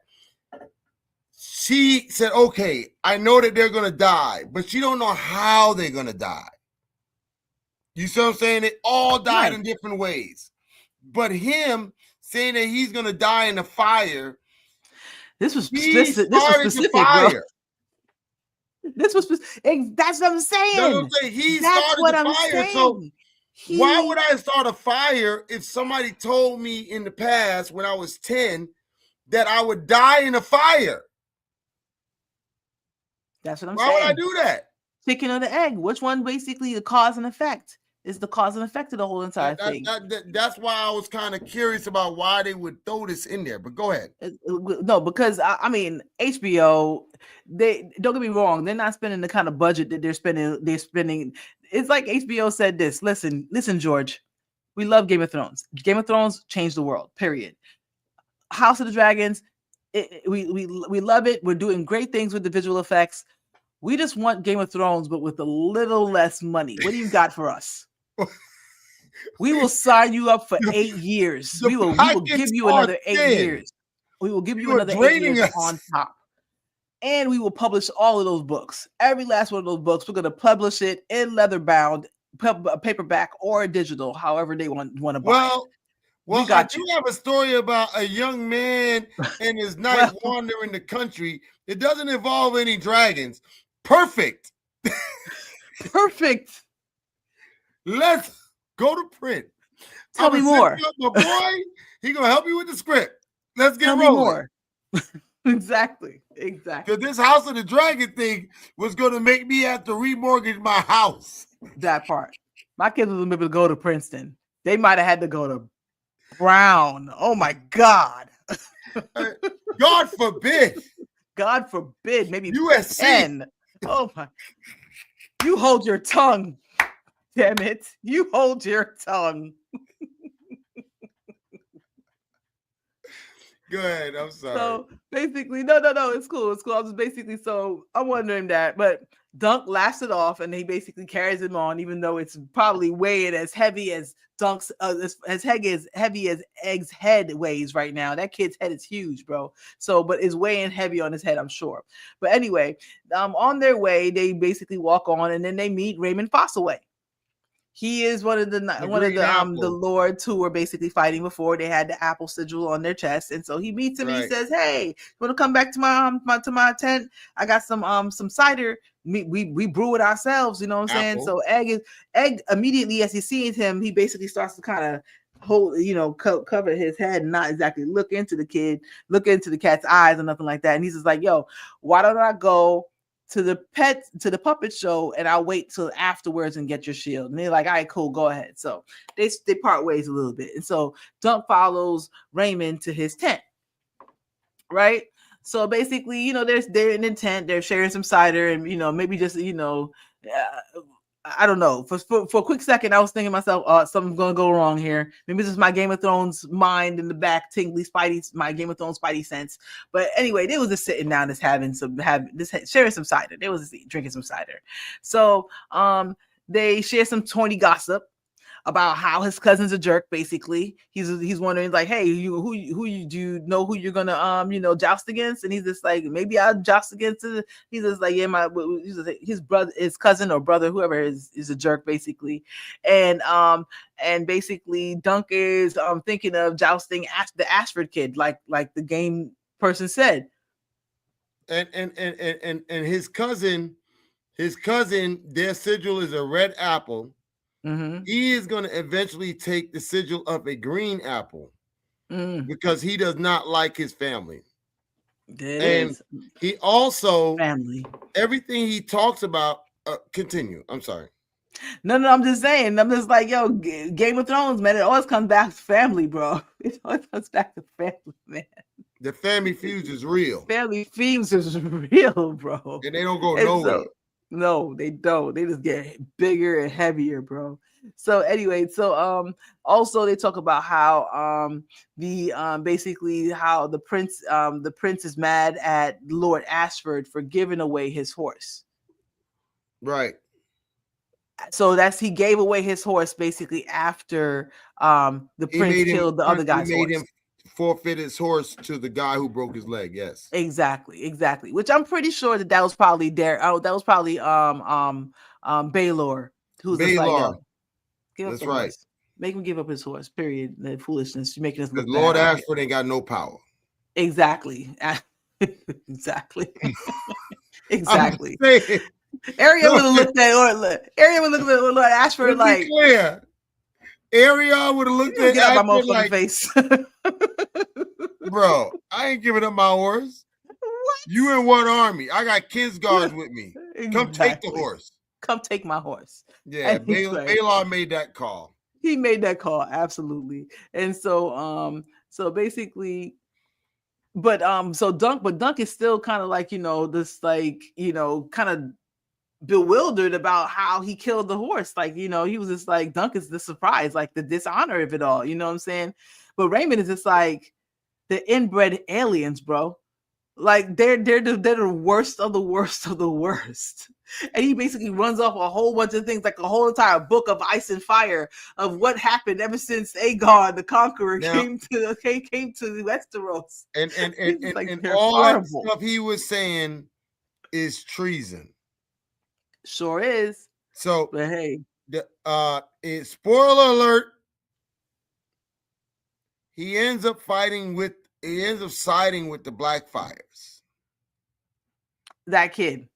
she said, "Okay, I know that they're gonna die, but she don't know how they're gonna die." You see what I'm saying? They all died in different ways, but him saying that he's gonna die in a fire. This was specific, bro. This was that's what I'm saying. That's what I'm saying. He started the fire. So why would I start a fire if somebody told me in the past when I was 10 that I would die in a fire? That's what I'm saying. Why would I do that? Chicken or the egg? Which one basically the cause and effect? Is the cause and effect of the whole entire thing. That's why I was kind of curious about why they would throw this in there. But go ahead. No, because I mean, HBO, they don't get me wrong, they're not spending the kind of budget that they're spending. It's like HBO said this. Listen, George, we love Game of Thrones. Game of Thrones changed the world. Period. House of the Dragons, we love it. We're doing great things with the visual effects. We just want Game of Thrones, but with a little less money. What do you got for us? We will sign you up for 8 years. We will give you another 8 years. We will give you another 8 years on top. And we will publish all of those books. Every last one of those books, we're going to publish it in leather bound, paperback, or digital, however they want to buy it. Well, I do have a story about a young man and his knight wandering the country. It doesn't involve any dragons. Perfect. Perfect. Let's go to print. Tell me more. My boy, he gonna help you with the script. Let's get rolling. Tell me more. Exactly. Because this House of the Dragon thing was gonna make me have to remortgage my house. That part. My kids wasn't able to go to Princeton. They might have had to go to Brown. Oh my God. God forbid. God forbid, maybe USC. 10. Oh my. You hold your tongue. Damn it. You hold your tongue. Go ahead. I'm sorry. So basically, no, it's cool. It's cool. I was basically, so I'm wondering that, but Dunk laughs it off and he basically carries him on, even though it's probably weighing as heavy as Dunk's, as heavy as Egg's head weighs right now. That kid's head is huge, bro. So, but it's weighing heavy on his head, I'm sure. But anyway, on their way, they basically walk on and then they meet Raymond Fossaway. He is one of the lords who were basically fighting before they had the apple sigil on their chest, and so he meets him. Right. And he says, "Hey, you want to come back to my tent? I got some cider. We brew it ourselves. You know what I'm saying?" So Egg immediately as he sees him, he basically starts to kind of hold, cover his head and not exactly look into the cat's eyes or nothing like that. And he's just like, "Yo, why don't I go to the puppet show and I'll wait till afterwards and get your shield?" And they're like, "All right, cool, go ahead." So they part ways a little bit. And so Dunk follows Raymond to his tent. Right? So basically, they're in the tent, they're sharing some cider and, maybe just, I don't know. For a quick second, I was thinking to myself, something's going to go wrong here. Maybe this is my Game of Thrones mind in the back, my Game of Thrones Spidey sense. But anyway, they was just sitting down, just sharing some cider. They was just drinking some cider. So they share some toiny gossip about how his cousin's a jerk. Basically, he's wondering like, "Hey, who do you know who you're gonna joust against?" And he's just like, "Maybe I'll joust against it." He's just like, "Yeah, his brother, his cousin or brother, whoever is a jerk," basically. And basically Dunk is thinking of jousting the Ashford kid, like the game person said. And his cousin, their sigil is a red apple. Mm-hmm. He is going to eventually take the sigil of a green apple because he does not like his family. He also family. Everything he talks about. Continue. I'm sorry. No, I'm just saying. I'm just like, yo, Game of Thrones, man. It always comes back to family, bro. It always comes back to family, man. The family feuds is real. Family feuds is real, bro. And they don't go nowhere. No, they don't. They just get bigger and heavier, bro. So anyway, also they talk about how basically how the prince is mad at Lord Ashford for giving away his horse. Right. So he gave away his horse basically after the prince killed the other guy's horse. Him forfeit his horse to the guy who broke his leg. Yes, exactly. Which I'm pretty sure that was probably that was probably Baylor, who's just like, "Yo, give up the horse. Make him give up his horse." Period. The foolishness. You're making us look bad. Lord Ashford ain't got no power. Exactly. Exactly. Ariel would have looked at Lord Ashford like. Clear. Ariel would have looked at Ashford my motherfucking like, face. "Bro, I ain't giving up my horse. What? You in one army? I got Kingsguards with me. Come take the horse. Come take my horse." Yeah, Baylor made that call. He made that call, absolutely. And so basically, but Dunk is still kind of like, this like, kind of bewildered about how he killed the horse. Like, he was just like, Dunk is the surprise, like the dishonor of it all, you know what I'm saying? But Raymond is just like the inbred aliens, bro. Like they're the worst of the worst of the worst. And he basically runs off a whole bunch of things, like a whole entire book of Ice and Fire of what happened ever since Aegon the Conqueror came to Westeros. And all that stuff he was saying is treason. Sure is. So, but hey, spoiler alert. He ends up siding with the Blackfires. That kid,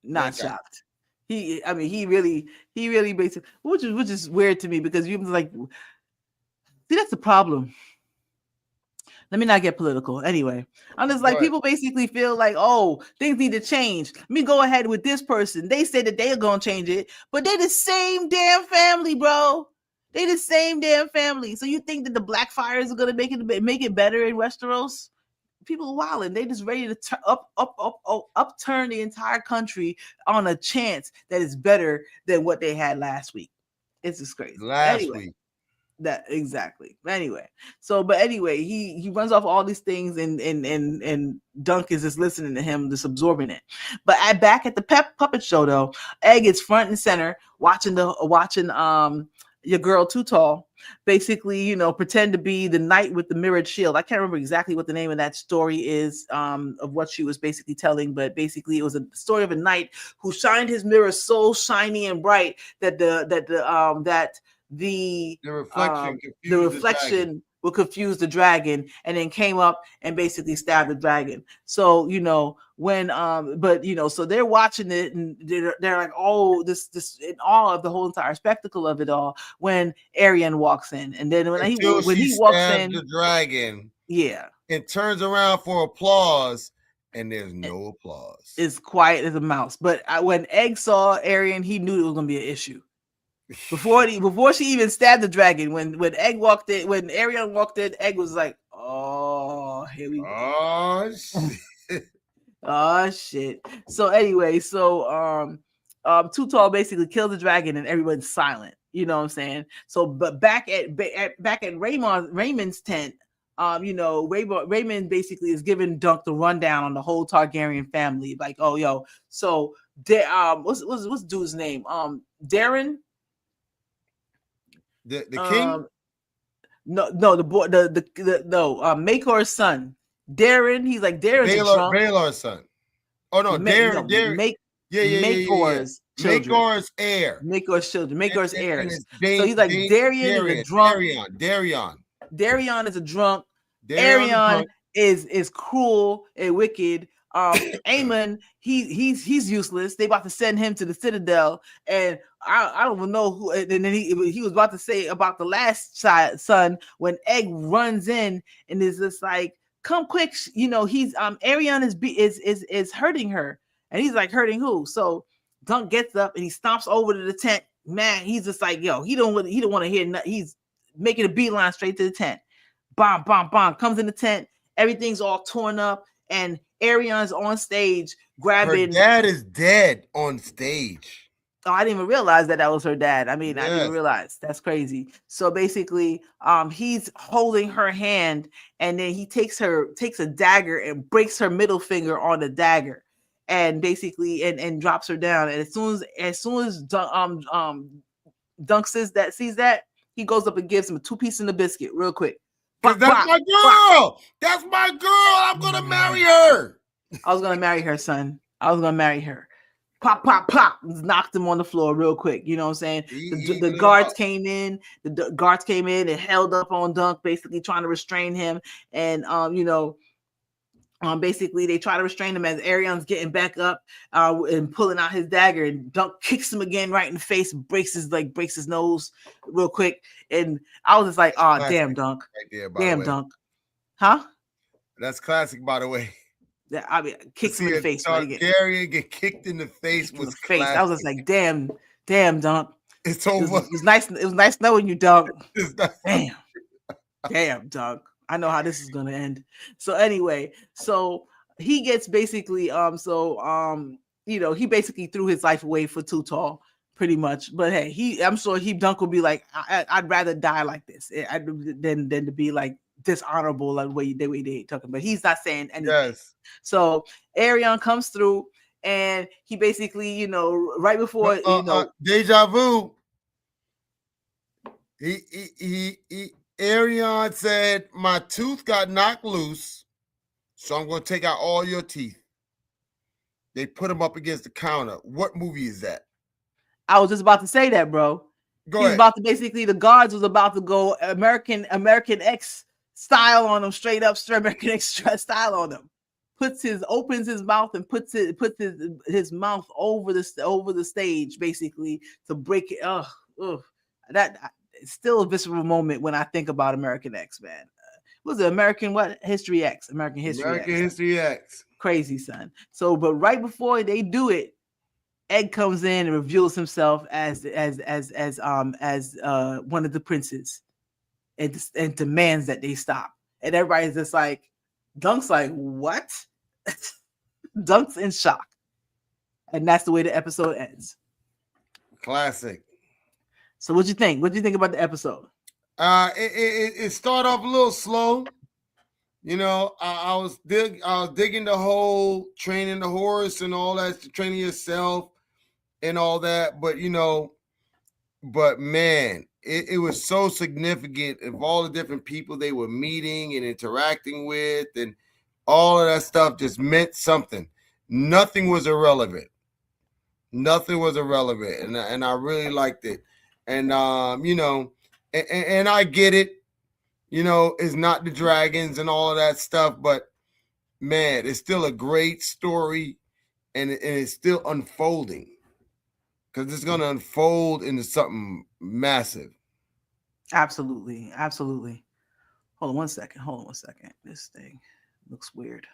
not shocked. He really basically, which is weird to me because you like, see, that's the problem. Let me not get political. Anyway, I'm just like, people basically feel like, oh, things need to change. Let me go ahead with this person. They said that they're going to change it, but they're the same damn family, bro. They the same damn family. So you think that the Blackfires are going to make it better in Westeros? people are wilding. They just ready to upturn the entire country on a chance that is better than what they had last week. It's just crazy. Last week. That exactly. But anyway, he runs off all these things, and Dunk is just listening to him, just absorbing it. But back at the puppet show though, Egg is front and center watching your girl Too Tall basically, pretend to be the knight with the mirrored shield. I can't remember exactly what the name of that story is, of what she was basically telling, but basically it was a story of a knight who shined his mirror so shiny and bright that the reflection will confuse the dragon, and then came up and basically stabbed the dragon. So when so they're watching it, and they're like, oh, this in awe of the whole entire spectacle of it all, when Arian walks in, and then when he walks in, the dragon, yeah, and turns around for applause, and there's no applause. It's quiet as a mouse. But when Egg saw Arian, he knew it was gonna be an issue. Before she even stabbed the dragon, when Egg walked in, when Arian walked in, Egg was like, "Oh, here we go." Oh shit! Oh shit! So anyway, Too Tall basically kills the dragon, and everyone's silent. You know what I'm saying? So, but back at Raymond's tent, Raymond basically is giving Dunk the rundown on the whole Targaryen family. Like, oh yo, so what's dude's name? Darren. The king? No, the boy, Makor's son, Darren. He's like Darren's a drunk. Baylor's son. Oh no, Darren. Makor's children. Makor's heir. Makor's children. Makor's heirs. So he's like Darian is a drunk. Darian is a drunk. Arion is cruel and wicked. Aemon, he's useless. They about to send him to the Citadel, and I don't even know who. And then he was about to say about the last son when Egg runs in and is just like, "Come quick!" He's Arion is hurting her, and he's like, "Hurting who?" So Dunk gets up and he stomps over to the tent. Man, he's just like, "Yo, he don't want to hear nothing." He's making a beeline straight to the tent. Bomb, bomb, bomb. Comes in the tent. Everything's all torn up. And Arion's on stage grabbing. Her dad is dead on stage. Oh, I didn't even realize that was her dad. I mean, yes. I didn't realize. That's crazy. So basically, he's holding her hand, and then he takes a dagger and breaks her middle finger on the dagger, and basically and drops her down. And as soon as Dunk sees that, he goes up and gives him a 2 piece in the biscuit real quick. That's my girl. That's my girl. I'm gonna marry her. I was gonna marry her, son. I was gonna marry her. Pop, pop, pop. Knocked him on the floor real quick. You know what I'm saying? The guards came in. The guards came in and held up on Dunk, basically trying to restrain him. And basically they try to restrain him as Arion's getting back up and pulling out his dagger, and Dunk kicks him again right in the face, breaks his nose real quick. And I was just like, "Oh, damn, Dunk." Right there, damn, Dunk. Huh? That's classic, by the way. Yeah, I mean, kicks him in the face. Targaryen get kicked in the face was classic. I was just like, damn, Dunk. It's over. It was nice knowing you, Dunk. Damn, Dunk. I know how this is gonna end. So anyway, so he gets basically he basically threw his life away for Too Tall, pretty much. But hey, I'm sure Dunk will be like, I'd rather die like this than to be like dishonorable like the way they talking. But he's not saying anything. Yes. So Arion comes through, and he basically, right before deja vu. Arion said, "My tooth got knocked loose, so I'm going to take out all your teeth." They put him up against the counter. What movie is that? I was just about to say that, bro. He's about to basically, the guards was about to go American X style on him, straight up American X style on him. Opens his mouth and puts his mouth over the stage, basically, to break it. That it's still a visceral moment when I think about American X, man. Was it American History X? American History X. Crazy, son. So, but right before they do it, Egg comes in and reveals himself as one of the princes, and demands that they stop. And everybody's just like, Dunk's like, what? Dunk's in shock. And that's the way the episode ends. Classic. So what'd you think? What'd you think about the episode? It started off a little slow. You know, I was digging the whole training the horse and all that, training yourself and all that. But man, it was so significant of all the different people they were meeting and interacting with, and all of that stuff just meant something. Nothing was irrelevant. Nothing was irrelevant, and I really liked it. And and I get it. It's not the dragons and all of that stuff, but man, it's still a great story, and it's still unfolding because it's going to unfold into something massive. Absolutely. Hold on one second. This thing looks weird.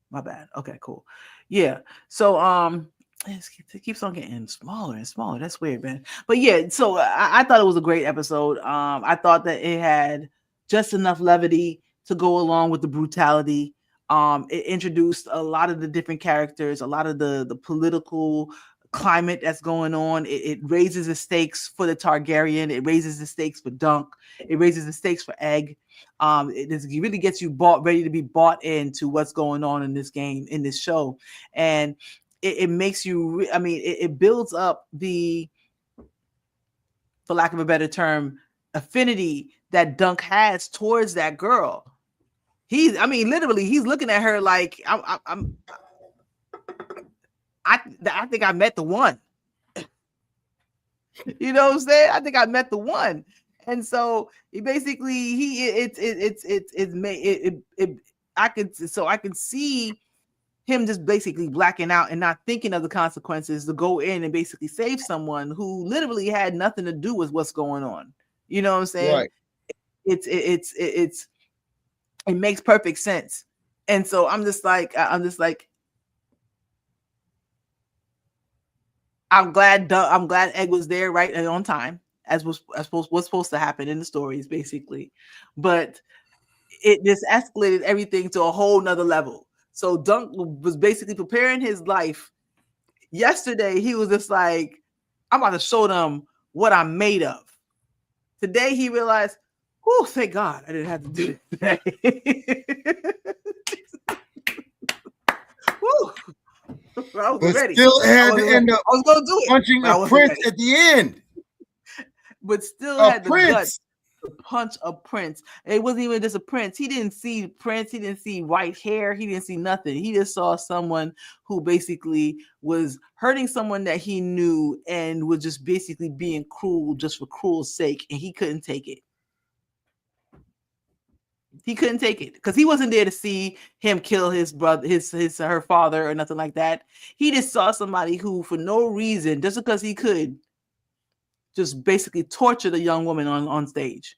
My bad. Okay, cool. Yeah. So it keeps on getting smaller and smaller. That's weird, man. But yeah, so I thought it was a great episode. I thought that it had just enough levity to go along with the brutality. It introduced a lot of the different characters, a lot of the political climate that's going on. It raises the stakes for the Targaryen. It raises the stakes for Dunk. It raises the stakes for Egg. It really gets you ready to be bought into what's going on in this game, in this show. And it makes you, it builds up the, for lack of a better term, affinity that Dunk has towards that girl. Literally, he's looking at her like, I think I met the one. You know what I'm saying? I think I met the one. And so I can see him just basically blacking out and not thinking of the consequences to go in and basically save someone who literally had nothing to do with what's going on. You know what I'm saying? Right. It makes perfect sense. And so I'm just like I'm glad Egg was there right and on time, as was supposed to happen in the stories, basically. But it just escalated everything to a whole nother level. So Dunk was basically preparing his life. Yesterday, he was just like, I'm about to show them what I'm made of. Today, he realized, oh, thank God I didn't have to do it today. I was ready. Still had to end up I was going to do it. Punching a prince at the end. But still had the guts to punch a prince. It wasn't even just a prince. He didn't see Prince. He didn't see white hair. He didn't see nothing. He just saw someone who basically was hurting someone that he knew and was just basically being cruel just for cruel's sake. And he couldn't take it. He couldn't take it because he wasn't there to see him kill his brother, her father, or nothing like that. He just saw somebody who, for no reason, just because he could, just basically tortured a young woman on stage.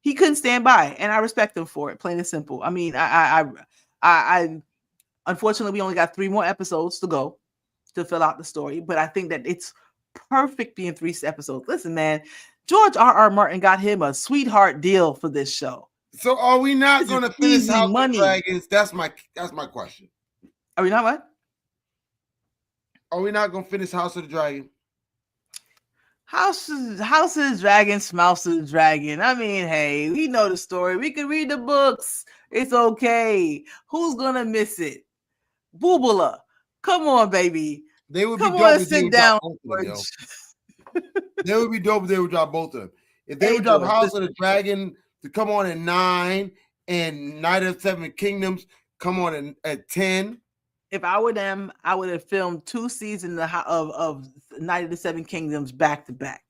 He couldn't stand by, and I respect him for it, plain and simple. I mean, I unfortunately, we only got 3 more episodes to go to fill out the story, but I think that it's perfect being 3 episodes. Listen, man, George R.R. Martin got him a sweetheart deal for this show. So are we not going to finish House of Dragons? That's my question. Are we not what? Are we not going to finish House of the Dragon? House of the Dragon, Smouse of the Dragon. I mean, hey, we know the story. We can read the books. It's okay. Who's gonna miss it? Boobula. Come on, baby. They would Come be dope on, sit down. They would be dope if they would drop both of them. If they would drop House of the Dragon to come on at 9 and Night of the 7 Kingdoms come on at 10. If I were them, I would have filmed 2 seasons of Night of the 7 Kingdoms back to back.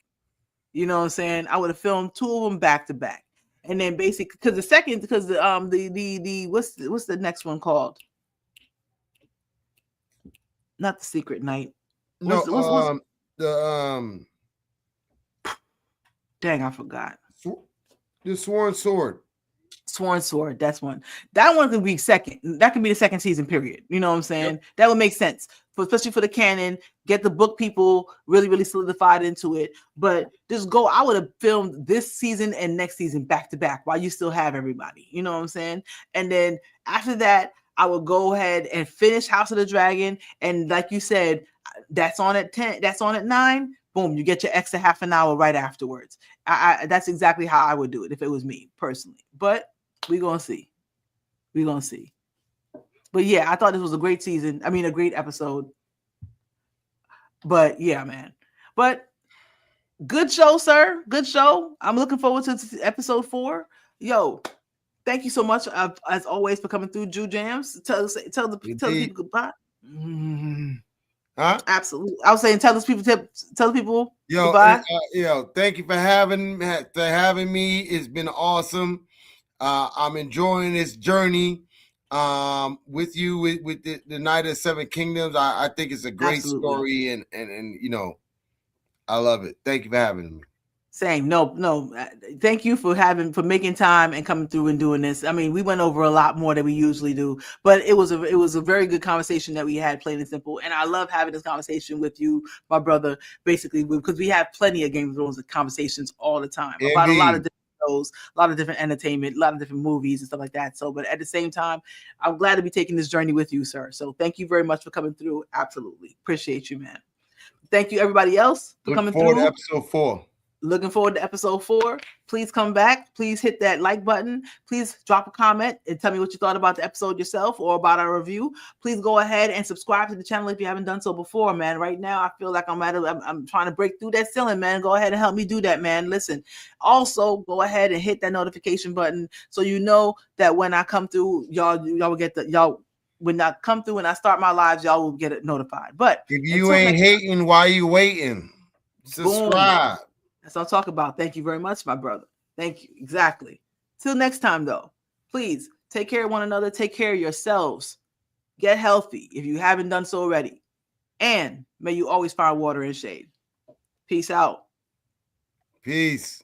You know what I'm saying? I would have filmed 2 of them back to back, and then basically because the what's the next one called? Not the Secret Night. Dang, I forgot. The Sworn Sword. Sworn Sword, that's one. That one could be second. That could be the second season, period. You know what I'm saying? Yep. That would make sense, especially for the canon. Get the book people really, really solidified into it. But just go. I would have filmed this season and next season back to back while you still have everybody. You know what I'm saying? And then after that, I would go ahead and finish House of the Dragon. And like you said, that's on at 10. That's on at 9. Boom, you get your extra half an hour right afterwards. That's exactly how I would do it if it was me personally. But we're going to see. We're going to see. But yeah, I thought this was a great season. I mean, a great episode. But yeah, man. But good show, sir. Good show. I'm looking forward to episode 4. Yo, thank you so much, as always, for coming through JueJams. Tell the people goodbye. Huh? Absolutely. I was saying, tell the people goodbye. Thank you for having me. It's been awesome. I'm enjoying this journey with you with the Night of the Seven Kingdoms. I think it's a great story, and I love it. Thank you for having me. Same. No. Thank you for making time and coming through and doing this. I mean, we went over a lot more than we usually do, but it was a very good conversation that we had, plain and simple. And I love having this conversation with you, my brother, basically, because we have plenty of Game of Thrones conversations all the time about a lot of different shows, a lot of different entertainment, a lot of different movies and stuff like that. So, but at the same time, I'm glad to be taking this journey with you, sir. So thank you very much for coming through. Absolutely. Appreciate you, man. Thank you, everybody else, for coming through. To episode 4. Looking forward to episode 4. Please come back. Please hit that like button. Please drop a comment and tell me what you thought about the episode yourself or about our review. Please go ahead and subscribe to the channel if you haven't done so before, man. Right now, I feel like I'm trying to break through that ceiling, man. Go ahead and help me do that, man. Listen, also go ahead and hit that notification button so you know that when I come through, y'all will get when I come through and I start my lives, y'all will get it notified. But if you ain't hating, why you waiting? Subscribe. Boom. That's what I'm talking about. Thank you very much, my brother. Thank you. Exactly. Till next time, though, please take care of one another. Take care of yourselves. Get healthy if you haven't done so already. And may you always find water and shade. Peace out. Peace.